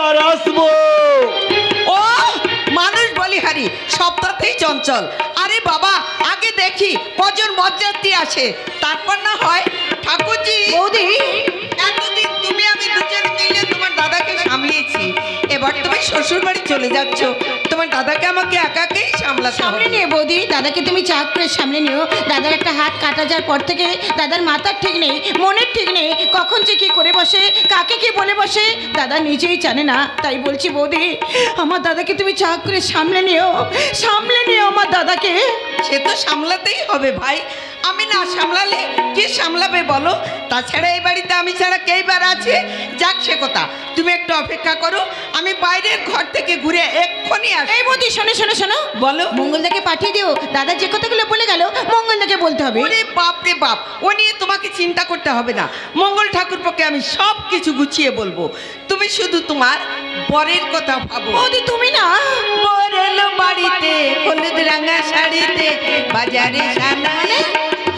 আর আসবো। ও মানুষ বলিহারি, সপ্তাহতেই চঞ্চল। আরে বাবা, আগে দেখি কজন বরযাত্রী আসে, তারপর না হয় ঠাকুরজি। বৌদি, এতদিন তুমি আমি দুজনে মিলে তোমার দাদাকে সামলিয়েছি, এবার তুমি শ্বশুর বাড়ি চলে যাচ্ছ, তোমার দাদাকে আমাকে একাকেই সামলাতে সামনে হবে। নিয়ে বৌদি, দাদাকে তুমি চাক করে সামনে নিও। দাদার একটা হাত কাটা যাওয়ার পর থেকে দাদার মাথার ঠিক নেই, মনের ঠিক নেই, কখন যে কি করে বসে, কাকে কি বলে বসে দাদা নিজেই জানে না। তাই বলছি বৌদি, আমার দাদাকে তুমি চাক করে সামলে নিও, সামলে নিও আমার দাদাকে। সে তো সামলাতেই হবে ভাই, আমি না সামলালে কে সামলাবে বলো? তাছাড়া এই বাড়িতে আমি ছাড়া কে বার আছে? যাক সে কথা, তুমি একটু অপেক্ষা করো, আমি বাইরের ঘর থেকে ঘুরে এক্ষুনি আসি। এই বৌদি, শোনো শোনো শোনো, বলো। মঙ্গলদাকে পাঠিয়ে দিও, দাদা যে কথাগুলো বলে গেল মঙ্গলদাকে বলতে হবে। ওরে বাপ রে বাপ, ও নিয়ে তোমাকে চিন্তা করতে হবে না, মঙ্গল ঠাকুরপোকে আমি সব কিছু গুছিয়ে বলবো, তুমি শুধু তোমার বরের কথা ভাবো। বৌদি তুমি না, বর এলো বাড়িতে হলুদ রাঙা শাড়িতে, বাজারে সানালে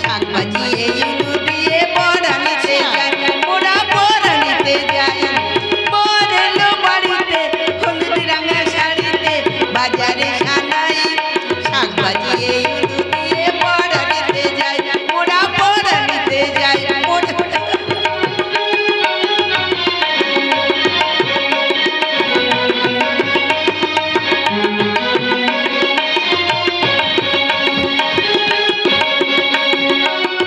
শাক বাজিয়ে ইলু দিয়ে বর আনিতে যায়, মোরা বর আনিতে যাই। বর এলো বাড়িতে হলুদ রাঙা শাড়িতে, বাজারে সানাই শাক বাজিয়ে ইলু দিয়ে বর আনিতে যায়, মোরা বর আনিতে যাই।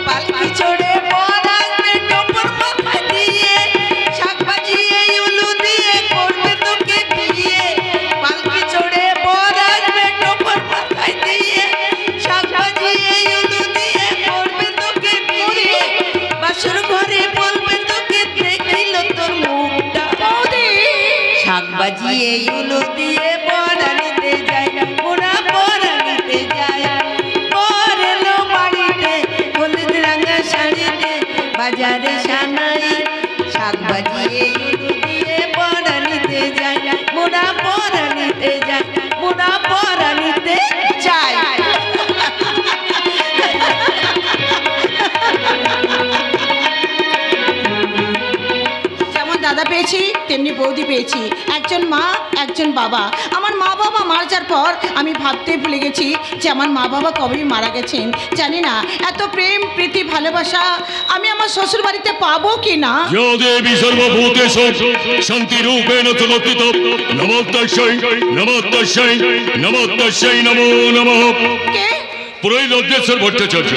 পালকি চড়ে বর আসবে টোপর মাথায় দিয়ে, শাক বাজিয়ে উলু দিয়ে করবে তোকে বিয়ে। পালকি চড়ে বর আসবে টোপর মাথায় দিয়ে, শাক বাজিয়ে উলু দিয়ে করবে তোকে বিয়ে। বাসর ঘরে বলবে তোকে দেখিল তোর মুখটা। শাক বাজিয়ে উলু দিয়ে বর আনিতে যাই, মোরা বর আনিতে যাই। বর এলো বাড়িতে হলুদ রাঙা শাড়িতে, বাজারে সানাই শাক বাজিয়ে উলু দিয়ে বর আনিতে যাই, মোরা বর আনিতে যাই, মোরা বর আনিতে যাই। যেমন দাদা পেয়েছি তেমনি বৌদি পেয়েছি, একজন মা একজন বাবা। আমার মা বাবা মারা যাওয়ার পর আমি ভাবতে ভুলে গেছি যে আমার মা বাবা কবে মারা গেছেন। জানি না এত প্রেম প্রীতি ভালোবাসা আমি আমার শ্বশুর বাড়িতে পাবো কি না। यो देवी सर्वभूतेषु शान्तिरूपेण सुलोकितो नमो तस्यै नमो तस्यै नमो तस्यै नमो नमः। কে? পুরোহিত অধ্যক্ষের ভট্টাচার্য।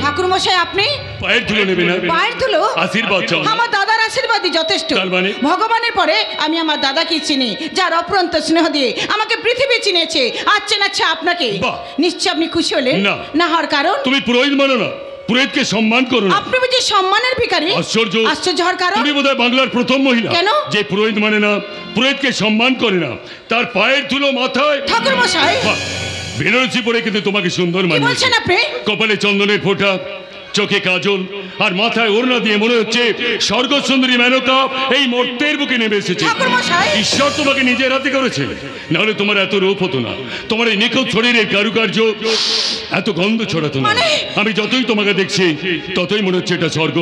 ঠাকুর মশাই আপনি পায়ের ধুলো নেবে না? পায়ের ধুলো? আশীর্বাদ চাও। আমার দাদার আশীর্বাদই যথেষ্ট। তার মানে? ভগবানের পরে আমি আমার দাদাকে চিনি, যার অপ্রান্ত স্নেহ দিয়ে আমাকে পৃথিবী চিনেছে, আজ চেনাচ্ছে আপনাকে। বাহ। নিশ্চয় আপনি খুশি হলেন? না। না হওয়ার কারণ? তুমি পুরোহিত মানো না, পুরোহিতকে সম্মান করো না। আপনি বুঝি সম্মানের ভিখারি? আশ্চর্য। আশ্চর্য হওয়ার কারণ? তুমি বোধহয় বাংলার প্রথম মহিলা কেন? যে পুরোহিত মানে না, পুরোহিতকে সম্মান করে না, তার পায়ের ধুলো মাথায়। ঠাকুর মশাই, বাহ, বেনারসি পরে কিন্তু তোমাকে সুন্দর কি মানিয়েছে। বলছেন আপনি? কপালে চন্দনের ফোঁটা, চোখে কাজল, আর মাথায় ওড়না দিয়ে মনে হচ্ছে স্বর্গ সুন্দরী মেনকা এই মর্তের বুকে নেমে এসেছে। ঠাকুর মশাই, ঈশ্বর তোমাকে নিজের হাতে করেছে, নাহলে তোমার এত রূপ হতো না, তোমার এই নিখুঁত শরীরের কারুকার্য এত গন্ধ ছড়াতো না। মানে? আমি যতই তোমাকে দেখছি ততই মনে হচ্ছে এটা স্বর্গ,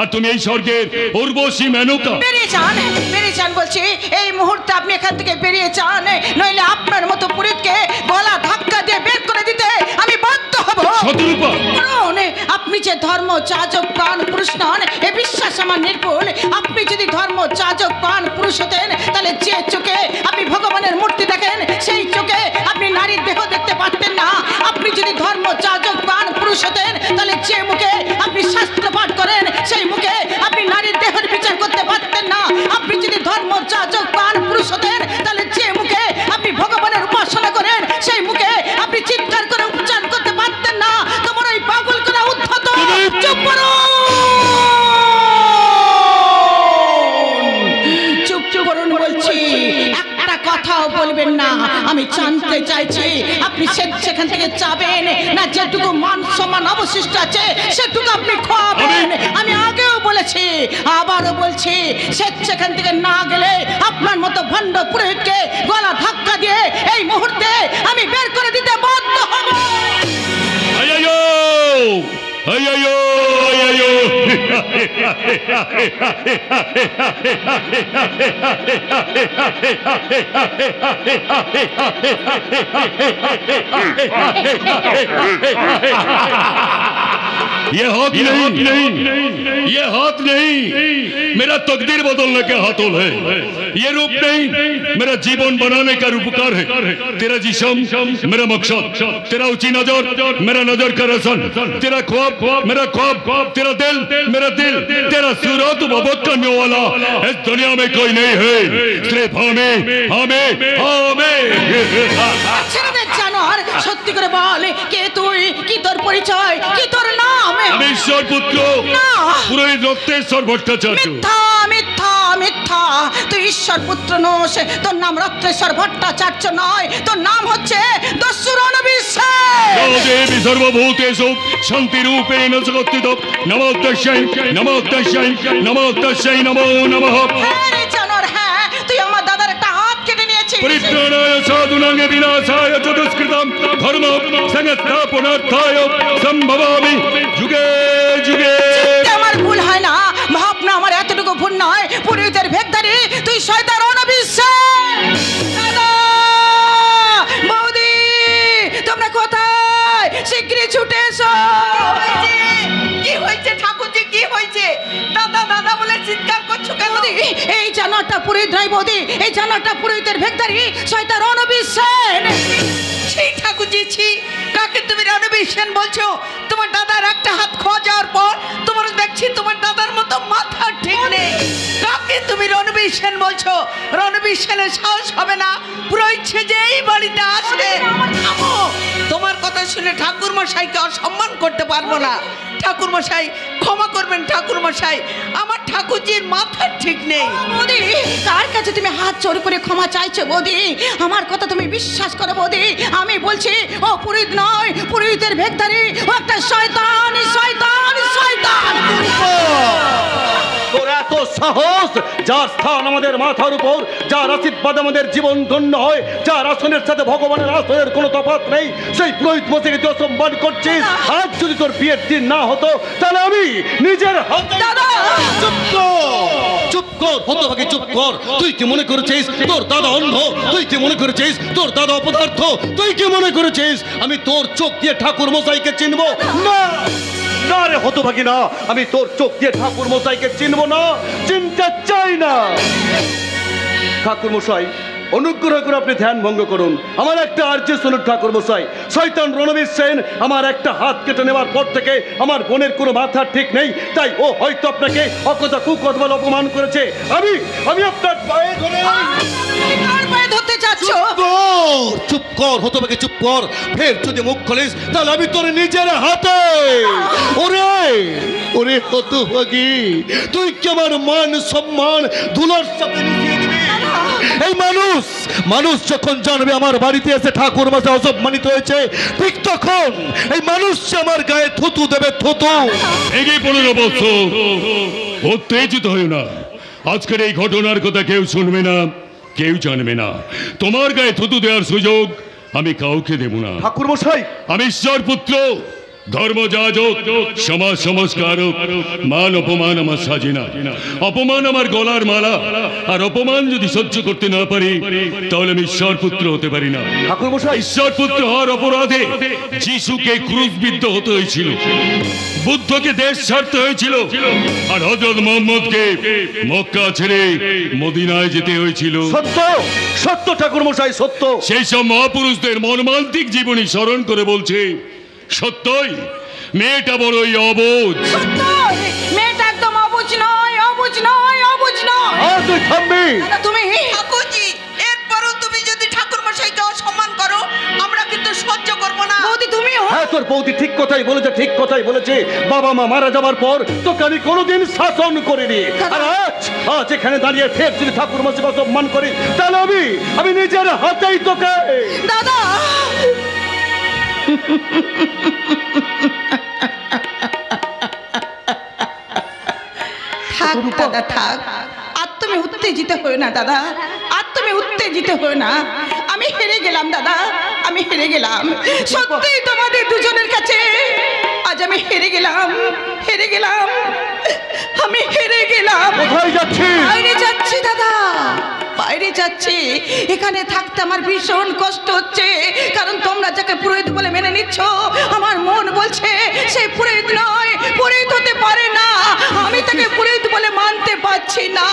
আর তুমি এই স্বর্গের উর্বশী মেনকা। বেরিয়ে যান বলছি, এই মুহূর্তে আপনি এখান থেকে বেরিয়ে যান, নইলে আপনার মতো পুরোহিতকে গলা ধাক্কা দিয়ে বের করে দিতে আমি বাধ্য হব। শতরূপা, শুনুন, আপনি যে ধর্ম যাজক প্রাণ পুরুষ নন এ বিশ্বাস আমার নির্ভুল। আপনি যদি ধর্ম যাজক প্রাণ পুরুষ হতেন, তাহলে যে চোখে আপনি ভগবানের মূর্তি দেখেন সেই চোখে আপনি নারীর দেহ দেখতে পারতেন না। আপনি যদি ধর্ম যাজক প্রাণ পুরুষ হতেন, তাহলে যে মুখে আপনি শাস্ত্র পাঠ করেন সেই মুখে আপনি নারীর দেহের বিচার করতে পারতেন না। আপনি যদি ধর্ম যাজক প্রাণ পুরুষ হতেন, তাহলে যে মুখে আপনি ভগবানের উপাসনা করেন সেই মুখে আপনি চিৎকার করে উচ্চারণ করতে পারতেন না। তোমার ওই পাগল করা উদ্ধত চুপ করো। জানতে চাইছি আপনি সেখান থেকে যাবেন না যেটুকু মান সম্মান অবশিষ্ট আছে সেটুকু আপনি খোয়াবেন। আমি আগেও বলেছি আবারও বলছি সেখান থেকে না গেলে আপনার মতো ভণ্ড পুরোহিতকে গলা ধাক্কা দিয়ে এই মুহূর্তে আমি বের করে দিতে বাধ্য হব। আয়ায়ো আয়ায়ো আয়ায়ো ये हाथ नहीं, ये हाथ नहीं, मेरा तकदीर बदलने का हाथों है। ये रूप नहीं, मेरा जीवन बनाने का रूपकार है। तेरा जिस्म मेरा मकसद, तेरा ऊंची नजर मेरा नजर का रोशन, तेरा ख्वाब मेरा ख्वाब, तेरा दिल मेरा दिल, तेरा सूरत मोहब्बत करने वाला इस दुनिया में कोई नहीं है, सिर्फ हमें हमें हमें। ছেড়ে জানোয়ার সত্যি করে বল কে তুই, কি তোর পরিচয়, কি তোর নাম? আমি ঈশ্বর পুত্র পুরোহিত রক্তেশ্বর ভট্টাচার্য। মিথ্যা মিথ্যা মিথ্যা, তুই ঈশ্বর পুত্র নস, তোর নাম রত্নেশ্বর ভট্টাচার্য নয়, তোর নাম হচ্ছে দস্যু রণবীর সেন। দেবী সর্বভূতেষু শান্তিরূপেণ জগত্তিত নমো তস্যৈ নমো তস্যৈ নমো তস্যৈ নমো নমঃ। হ্যাঁ রে জানোয়ার, হ্যাঁ তুই আমার দাদার একটা হাত কেটে নিয়েছিস। পরিত্রাণায় সাধুনাং বিনাশায় চতুষ্কৃতম ধর্ম সংস্থাপনার্থায় সম্ভবামি যুগে যুগে। আমার ভুল হয় না, ভাবনা আমার এতটুকু ভুল নয়। পুরোহিতের ভেগধারী তুই শয়তান রণবীর সেন। দাদা বৌদি তোমরা কোথায়? শীঘ্রই ছুটে এসো। কি হয়েছে ঠাকুরজি, কি হয়েছে? দাদা দাদা বলে চিৎকার করছো কেন? এই জানোয়ারটা পুরোহিত নয় বৌদি, এই জানোয়ারটা পুরোহিতের ভেগধারী শয়তান রণবীর সেন। সেই ঠাকুরজি ছি, কাকে তুমি রণবীর সেন বলছো? তোমার দাদার একটা হাত খোয়া যাওয়ার পর তোমার দেখছি তোমার দাদার মতো মাথা ঠিক নেই। কাকে তুমি রণবীর সেন বলছো? রণবীর সেনের সাহস হবে না পুরোহিত সেজে এই বাড়িতে আসবে। থামো, তোমার কথা শুনে ঠাকুর মশাইকে অসম্মান করতে পারবো না। ঠাকুর মশাই ক্ষমা করবেন। ঠাকুর মশাই, আমার ঠাকুরজির মাথা ঠিক নেই। বৌদি কার কাছে তুমি হাত জোর করে ক্ষমা চাইছো বৌদি? আমার কথা তুমি বিশ্বাস করো বৌদি, আমি বলছি ও পুরোহিত নয়, পুরোহিতের ভেগধারী ও একটা শয়তান শয়তান শয়তান। তোর এত সাহস, যার স্থান আমাদের মাথার উপর, যার আশীর্বাদ আমাদের জীবন ধন্য হয়, যার আসনের সাথে ভগবানের আসনের কোনো তফাৎ নেই, সেই পুরোহিত মশাইকে তুই অসম্মান করছিস। আজ যদি তোর বিয়ের দিন না হতো তাহলে আমি নিজের হাতে। চুপ কর, চুপ কর হতভাগী, চুপ কর। তুই কি মনে করেছিস তোর দাদা অন্ধ? তুই কি মনে করেছিস তোর দাদা অপদার্থ? তুই কি মনে করেছিস আমি তোর চোখ দিয়ে ঠাকুর মশাইকে চিনবো? না না রে হতভাগী, না, আমি তোর চোখ দিয়ে ঠাকুর মশাইকে চিনবো না, চিনতে চাই না। ঠাকুর মশাই অনুগ্রহ করে আপনি ধ্যান ভঙ্গ করুন। আমার একটা আর্য শুনুন ঠাকুর মশাই, শয়তান রণবীর সেন আমার একটা হাত কেটে নেওয়ার পর থেকে আমার বোনের কোনো মাথা ঠিক নেই, তাই ও হয়তো আপনাকে অকথা কুকথা বলে অপমান করেছে। আমি আপনার পায়ে ধরে। কার পায়ে ধরতে চাচ্ছ? চুপ কর হতভাগী, চুপ কর। ফের যদি মুখ খুলিস তাহলে আমি তোর নিজের হাতে। ওরে ওরে হতভাগী, তুই কি আমার মান সম্মান ধুলোর সাথে মিশিয়ে দিবি? এই মানুষ যখন জানবে আমার বাড়িতে এসে ঠাকুর মশাই অসম্মানিত হয়েছে, ঠিক তখন এই মানুষ আমার গায়ে থুতু দেবে, থুতু। এগিয়ে 15 বছর উত্তেজিত হও না। আজকের এই ঘটনার কথা কেউ শুনবে না, কেউ জানবে না। তোমার গায়ে থুতু দেওয়ার সুযোগ আমি কাউকে দেব না। ঠাকুর মশাই, আমি ঈশ্বর পুত্র, ধর্মযাজক, সমাজ সংস্কারক। মান অপমান আমার সাজে না। অপমান আমার গলার মালা, আর অপমান যদি সহ্য করতে না পারি তাহলে আমি ঈশ্বর পুত্র হতে পারি না। ঠাকুর মশাই, ঈশ্বর পুত্র হওয়ার অপরাধে যিশুকে ক্রুশবিদ্ধ হতে হয়েছিল, বুদ্ধকে দেশ ছাড়তে হয়েছিল, আর হযরত মুহাম্মদকে মক্কা ছেড়ে মদিনায় যেতে হয়েছিল। সত্য সত্য ঠাকুর মশাই, সত্য। সেই সব মহাপুরুষদের মর্মান্তিক জীবনী স্মরণ করে বলছে, সত্যই মেয়েটা বড়ই অবুঝ। মেয়েটা একদম অবুঝ নয়, অবুঝ নয়, অবুঝ নয়। তুই থামবি? তুমি ঠাকুরজি, এরপরও তুমি যদি ঠাকুর মশাইকে অসম্মান করো আমরা কিন্তু সহ্য করবো না। বৌদি তুমিও? হ্যাঁ, তোর বৌদি ঠিক কথাই বলেছে, ঠিক কথাই বলেছে। বাবা মা মারা যাওয়ার পর তোকে আমি কোনোদিন শাসন করিনি। আর আজ এখানে দাঁড়িয়ে ফের যদি ঠাকুর মশাইকে সম্মান করি, তাহলে আমি নিজের হাতেই তোকে। দাদা থাক দাদা থাক, আর তুমি উত্তেজিত হয়ে না দাদা, আর তুমি উত্তেজিত হয়ে না। আমি হেরে গেলাম দাদা, আমি হেরে গেলাম সত্যি তোমাদের দুজনের কাছে। আজ আমি হেরে গেলাম, হেরে গেলাম, আমি হেরে গেলাম। কোথায় যাচ্ছিস? বাইরে যাচ্ছি দাদা, বাইরে যাচ্ছি। এখানে থাকতে আমার ভীষণ কষ্ট হচ্ছে, কারণ তোমরা যাকে পুরোহিত বলে মেনে নিচ্ছ, আমার মন বলছে সে পুরোহিত নয়, পুরোহিত হতে পারে না। আমি তাকে পুরোহিত বলে মানতে পারছি না।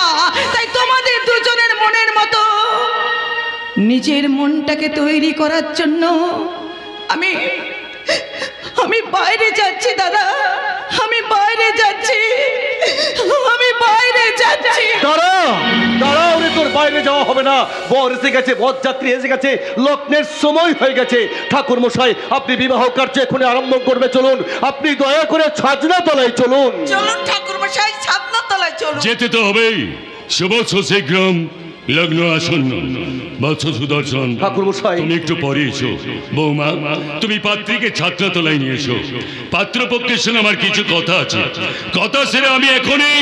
তাই তোমাদের দুজনের মনের মতো নিজের মনটাকে তৈরি করার জন্য আমি বাইরে যাচ্ছি দাদা, আমি বাইরে যাচ্ছি, আমি বাইরে যাচ্ছি। দাঁড়াও রে, তোর বাইরে যাওয়া হবে না। বর এসে গেছে, বরযাত্রী এসে গেছে, লগ্নের সময় হয়ে গেছে। ঠাকুর মশাই, আপনি বিবাহ কার্য এখনই আরম্ভ করবে, চলুন। আপনি দয়া করে ছাজনা তলায় চলুন। চলুন ঠাকুর মশাই, ছাদনা তলায় চলুন। যেতে তো হবেই, শুভচ্ছ শীঘ্রম লগ্ন আসন্ন। বৎস সুদর্শন, ঠাকুর মশাই, তুমি একটু পরে এসো। বৌমা, তুমি পাত্রীকে ছাত্রাতলায় নিয়ে এসো। পাত্রপক্ষের সঙ্গে আমার কিছু কথা আছে। কথা সেরে আমি এখনই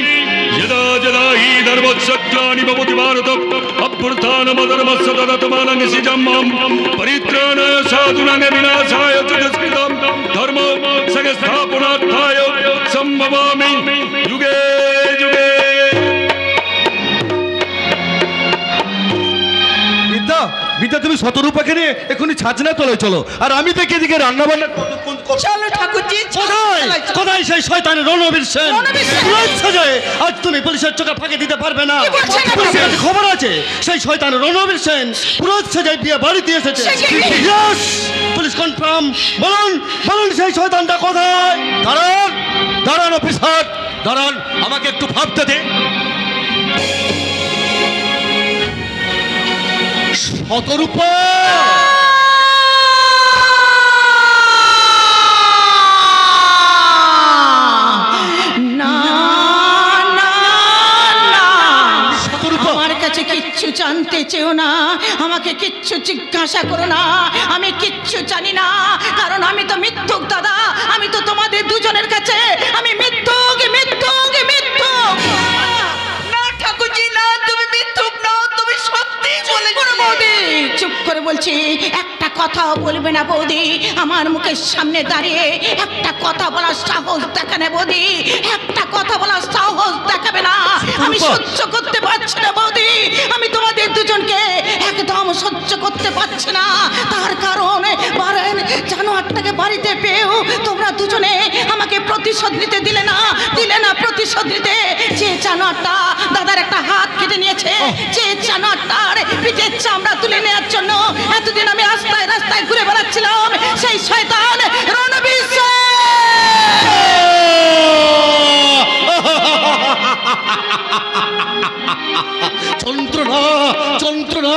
যদা যদা হি ধর্মচক্রাণি ভবতি ভারত অভ্যুত্থানমধর্মস্য তদাত্মানং সিজম্মম পরিত্রাণায় সাধুনাং বিনাশায় চ দুষ্কৃতম ধর্ম সংস্থাপনার্থায় সম্ভবামি যুগে যুগে। বিদ্যা, তুমি শতরূপাকে নিয়ে এখনই ছাজনা তলায় চলো, আর আমি দেখে এদিকে রান্না বান্না। চলো ঠাকুরজি, কোথায় সেই শয়তানের রণবীর সেন? আজ তুমি পুলিশের চোখে ফাঁকি দিতে পারবে না। পুলিশের কাছে খবর আছে সেই শয়তানের রণবীর সেন পুরোহিত সেজে বিয়ে বাড়িতে এসেছে। Yes! Police confirm. বলুন বলুন, সেই শয়তানটা কোথায়? দাঁড়ান অফিসার, দাঁড়ান, আমাকে একটু ভাবতে দে। শতরূপা, আমার কাছে কিচ্ছু জানতে চেও না, আমাকে কিচ্ছু জিজ্ঞাসা করো না। আমি কিচ্ছু জানি না, কারণ আমি তো মিথ্যুক দাদা। আমি তো তোমাদের দুজনের কাছে আমি মিথ্যুক, মিথ্যুক, মিথ্যুক। না ঠাকুরজি না, তুমি মিথ্যুক নও, তুমি সত্যি বলেছো। বৌদি চুপ করে বলছি, একটা কথাও বলবে না বৌদি। আমার মুখের সামনে দাঁড়িয়ে একটা কথা বলার সাহস দেখাবে বৌদি, একটা কথা বলার সাহস দেখাবে না। আমি সহ্য করতে পারছি না বৌদি, আমি তোমাদের দুজনকে একদম সহ্য করতে পারছি না। তার কারণ বারেন জানোয়ারটাকে বাড়িতে পেয়েও তোমরা দুজনে আমাকে প্রতিশোধ নিতে দিলে না, প্রতিশোধ নিতে। যে জানোয়ারটা দাদার একটা হাত কেটে নিয়েছে, যে জানোয়ারটার পিঠের চামড়া তুলে নেওয়ার জন্য এতদিন আমি রাস্তায় রাস্তায় ঘুরে বেড়াচ্ছিলাম, সেই শয়তান রণবীর সেন। যন্ত্রণা, যন্ত্রণা,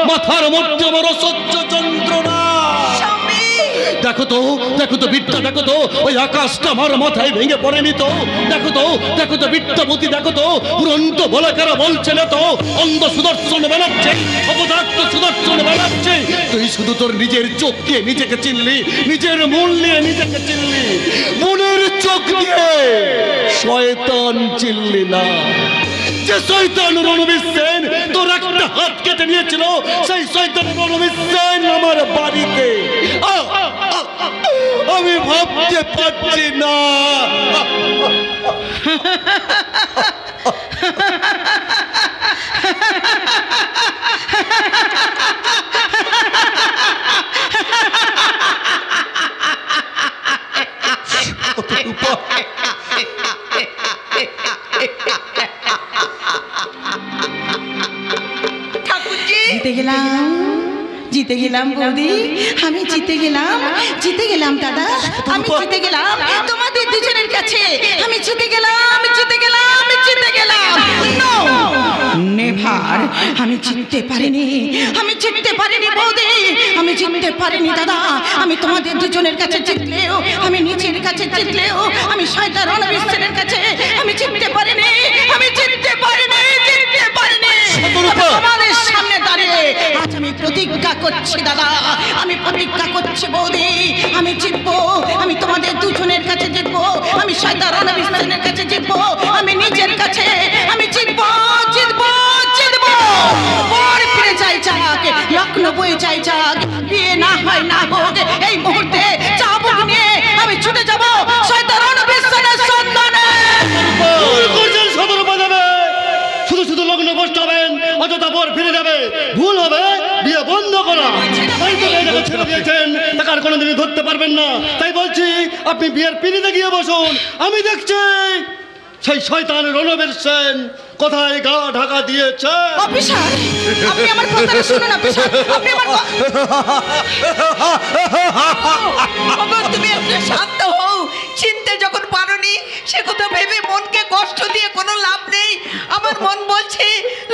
মাথার মধ্যে আমার অসহ্য যন্ত্রণা। দেখো তো বিদ্যা, দেখো তো ওই আকাশটা আমার মাথায় ভেঙে পড়েনি তো। দেখো তো বিদ্যাপতি, দেখো তো উড়ন্ত বলাকারা বলছে না তো, অন্ধ সুদর্শন বানাচ্ছে, অপদার্থ সুদর্শন বানাচ্ছে। তুই শুধু তোর নিজের চোখ দিয়ে নিজেকে চিনলি, নিজের মন নিয়ে নিজেকে চিনলি, মনের চোখ দিয়ে শয়তান চিনলি না। যে শয়তান রণবীর সেন তোর একটা হাত কেটে নিয়েছিল, সেই শয়তান রণবীর সেন আমার বাড়িতে। আমি ভাবতে পারছি না। জিতে গেলাম বৌদি, আমি জিতে গেলাম দাদা, আমি জিতে গেলাম তোমাদের দুজনের কাছে। আমি জিতে গেলাম। নেভার, আমি জিততে পারিনি বৌদি, আমি জিততে পারিনি দাদা। আমি তোমাদের দুজনের কাছে জিতলেও, আমি নিজের কাছে জিতলেও, আমি শয়তান রণবীরের কাছে আমি জিততে পারিনি, আমি জিততে পারিনি, জিততে পারিনি। তোমাদের সামনে দাঁড়িয়ে আজ আমি প্রতিজ্ঞা করছি দাদা, আমি প্রতিজ্ঞা করছি বৌদি, আমি জিতবো, আমি তোমাদের দুজনের কাছে জিতবো, আমি শয়তান রণবীরের কাছে জিতবো, আমি নিজের কাছে আমি জিতবো, জিতবো, জিতবো। বর ফিরে যাই যাক, লগ্ন বয়ে যাই যাক, বিয়ে না হয় না হোক, এই মুহূর্তে চাবুক নিয়ে আমি ছুটে যাবো শয়তান রণবীরের সন্ধানে। শুধু শুধু লগ্ন বসতে হবেন, অযথা বর ফিরে যাবে, ভুল হবে বিয়ে বন্ধ করা। ছেড়ে দিয়েছেন, তাকে আর কোনোদিনই ধরতে পারবেন না। তাই বলছি আপনি বিয়ের পিড়িতে গিয়ে বসুন, আমি দেখছি সেই শয়তান রণবীর সেন কোথায় গা ঢাকা দিয়েছে। অফিসার, আপনি আমার কথাটা শুনুন অফিসার, আপনি আমার বাবা, তুমি একটু শান্ত হও। চিনতে যখন পারোনি সে কথা ভেবে মনকে কষ্ট দিয়ে কোনো লাভ নেই। আমার মন বলছে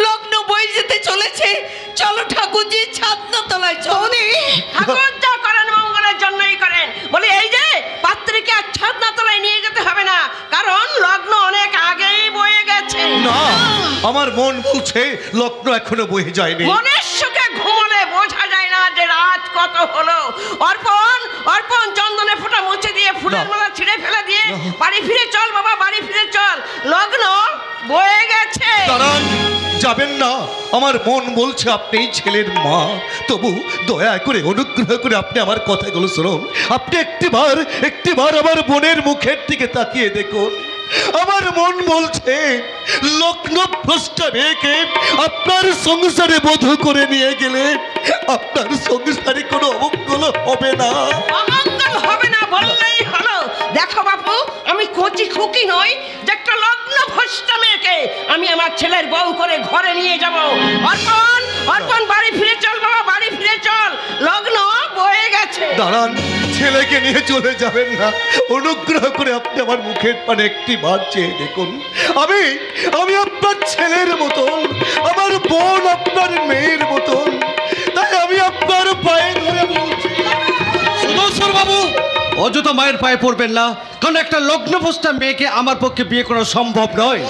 লগ্ন বয়ে যেতে চলেছে, চলো ঠাকুরজি ছাদনা তলায় চৌদি। ঠাকুর যা করেন মঙ্গলের জন্যই করেন। বলি এই যে পাত্রীকে আর ছাদনা তলায় নিয়ে যেতে হবে না, কারণ লগ্ন অনেক আগেই বয়ে গেছে। না, আমার মন বলছে লগ্ন এখনো বয়ে যায়নি। মনের সুখে ঘুমলে বোঝা যায় না যে রাত কত হলো। অর্পণ, অর্পণ, চন্দনে ফোঁটা মুছে দিয়ে ফুলের মালা ছিঁড়ে ফেলে দিয়ে বাড়ি ফিরে চল বাবা, বাড়ি ফিরে চল, লগ্ন বয়ে গেছে। দাঁড়ান, যাবেন না। আমার মন বলছে আপনি ছেলের মা, তবু দয়া করে অনুগ্রহ করে আপনি আমার কথাগুলো শুনুন। আপনি একটিবার আমার বোনের মুখের দিকে তাকিয়ে দেখুন। আমার মন বলছে লগ্ন ভ্রষ্টা মেয়েকে আপনার সংসারে বধূ করে নিয়ে গেলে আপনার সংসারে কোনো অমঙ্গল হবে না। অমঙ্গল হবে না বললেই হলো। দেখো বাপু, আমি কচি খুকি নই যে একটা লগ্ন ভ্রষ্টা মেয়েকে আমি আমার ছেলের বউ করে ঘরে নিয়ে যাব। অর্পণ, অর্পণ, বাড়ি ফিরে চল বাবা, বাড়ি ফিরে চল, লগ্ন বয়ে গেছে। দাঁড়ান, ছেলেকে নিয়ে চলে যাবেন না। অনুগ্রহ করে আপনি আমার মুখের পানে একটি বার চেয়ে দেখুন। আমি আপনার ছেলের মতন, আমার বোন আপনার মেয়ের মতন, তাই আমি আপনার পায়ে ধরে বলছি। সুদর্শন বাবু, অযথা মায়ের পায়ে পড়বেন না, কারণ একটা লগ্নভ্রষ্টা মেয়েকে আমার পক্ষে বিয়ে করা সম্ভব নয়।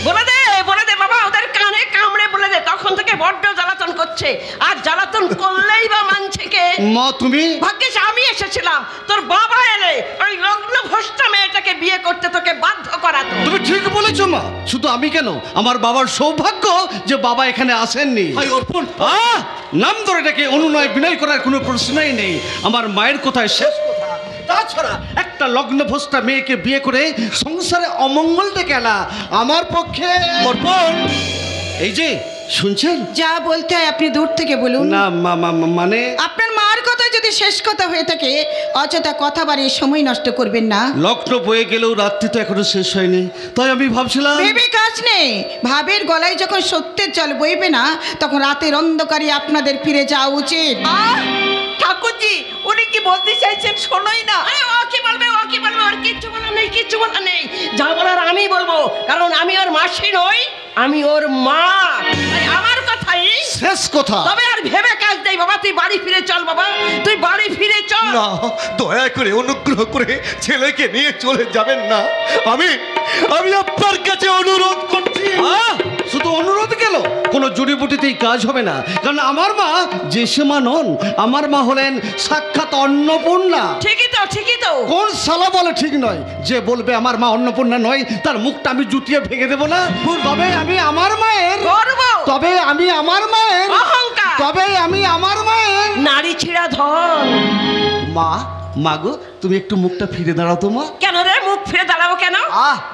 বলে দে, বলে দে বাবা, ওদের কানে কামড়ে বলে দে। তখন থেকে বড্ড জ্বালাতন করছে, আর জ্বালাতন করলেই বা মানছে কে? মা তুমি? ভাগ্যিস আমি এসেছিলাম, তোর বাবা এলে ওই লগ্ন ভ্রষ্টা মেয়েটাকে বিয়ে করতে তোকে বাধ্য করাতো। তুমি ঠিক বলেছো মা, শুধু আমি কেন, আমার বাবার সৌভাগ্য যে বাবা এখানে আসেননি। নাম ধরে ডেকে অনুনয় বিনয় করার কোনো প্রশ্নই নেই। আমার মায়ের কোথায় শেষ কথা। তাছাড়া একটা লগ্নভ্রষ্টা মেয়েকে বিয়ে করে সংসারে অমঙ্গল ডেকে আনা আমার পক্ষে। এই যে শুনছেন, যা বলতে হয় আপনি দূর থেকে বলুন না মানে আপনার মার কথা যদি শেষ কথা হয়ে থাকে, অযথা কথা বাড়িয়ে সময় নষ্ট করবেন না। লগ্ন বয়ে গেলেও রাত্রি তো এখনো শেষ হয়নি, তাই আমি ভাবছিলাম। ভেবে কাজ নেই, ভাবের গলায় যখন সত্যের জল বইবে না, তখন রাতের অন্ধকারে আপনাদের ফিরে যাওয়া উচিত। ঠাকুরজি, উনি কি বলতে চাইছেন শোনোই না। ও কি বলবে, ও কি বলবে, ওর কিচ্ছু বলার নেই, কিচ্ছু বলার নেই। যা বলার আমি বলবো, কারণ আমি ওর মাসি নই, আমি ওর মা। তাই আমার কথাই শেষ কথা। তবে আর ভেবে কাজ নেই বাবা, তুই বাড়ি ফিরে চল বাবা, তুই বাড়ি ফিরে চল। না, দয়া করে অনুগ্রহ করে ছেলেকে নিয়ে চলে যাবেন না। আমি আপনার কাছে অনুরোধ করছি। শুধু অনুরোধ গেল, কোনো জড়িবুটিতেই কাজ হবে না, কারণ আমার মা যে মা নন, আমার মা হলেন সাক্ষাৎ অন্নপূর্ণা। ঠিকই তো, ঠিকই তো। কোন সালা বলে ঠিক নয়, যে বলবে আমার মা অন্নপূর্ণা নয়, তার মুখটা আমি জুতিয়ে ভেঙে দেবো না। তবে আমি আমার মায়ের গর্ব, তবে আমি আমার মায়ের অহংকার, তবে আমি আমার মায়ের নারী ছিঁড়া ধন। মা, মাগো তুমি একটু মুখটা ফিরে দাঁড়াও তো মা। কেন রে, মুখ ফিরে দাঁড়াবো কেন?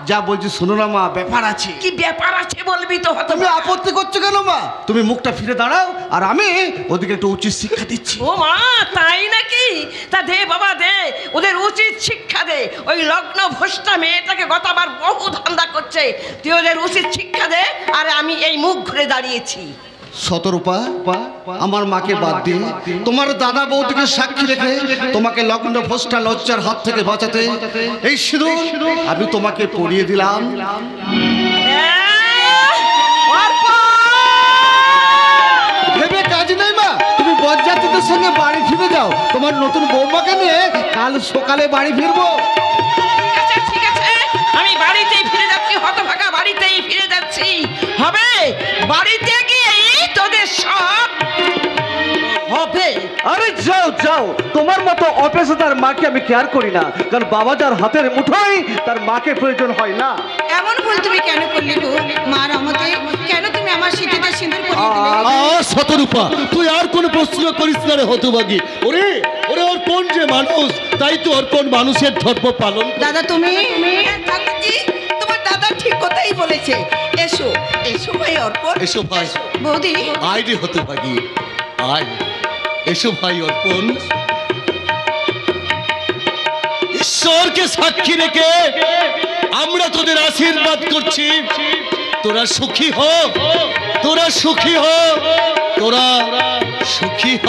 যা বলছি শোনো না মা, ব্যাপার আছে। কি ব্যাপার আছে বলবি তো। তুমি আপত্তি করছো কেন মা? তুমি মুখটা ফিরে দাঁড়াও, আর আমি ওদিকে একটু উচিত শিক্ষা দিচ্ছি। ও মা, তাই নাকি? তা দে বাবা দে, ওদের উচিত শিক্ষা দে। ওই লগ্ন ভ্রষ্টা মেয়েটাকে গতবার বহু ধান্দা করছে, তুই ওদের উচিত শিক্ষা দে। আর আমি এই মুখ ঘুরে দাঁড়িয়েছি। শতরূপা, আমার মাকে বাদ দিয়ে তোমার দাদা বৌদিকে সাক্ষী রেখে তোমাকে লগ্ন ভ্রষ্টা লজ্জার হাত থেকে বাঁচাতে এই সিঁদুর আমি তোমাকে পরিয়ে দিলাম। ভেবে কাজ নেই মা, তুমি বজ্জাতি বন্ধুদের সঙ্গে বাড়ি ফিরে যাও, তোমার নতুন বৌমাকে নিয়ে কাল সকালে বাড়ি ফিরবো। ঠিক আছে, আমি বাড়িতেই ফিরে যাচ্ছি, হতভাগা বাড়িতেই ফিরে যাচ্ছি। হবে বাড়িতে গিয়েই তোদের সব হবে। আরে যাও যাও, তোমার মতো অপেশাদার মাকে আমি কেয়ার করি না, কারণ বাবা যার হাতের মুঠোয় তার মাকে প্রয়োজন হয় না। এমন ভুল তুমি কেন করলে গো মার আমাতে? কেন তুমি আমার স্মৃতিতে সিঁদুর পরিয়ে দিলে? শতরূপা, তুই আর কোনো প্রশ্ন করিস না রে হতভাগী। ওরে ওরে, অর্পণ যে মানুষ, তাই তো অর্পণ মানুষের ধর্ম পালন। দাদা তুমি ঠাকুরজি, তোমার দাদা ঠিক কথাই বলেছে। এসো এসো ভাই অর্পণ। এসো ভাই, বৌদি, আয় রে হতভাগী, আয়। এসো ভাই অর্পণ। ঈশ্বরকে সাক্ষী রেখে আমরা তোদের আশীর্বাদ করছি, তোরা সুখী হ, তোরা সুখী হ, তোরা সুখী হ।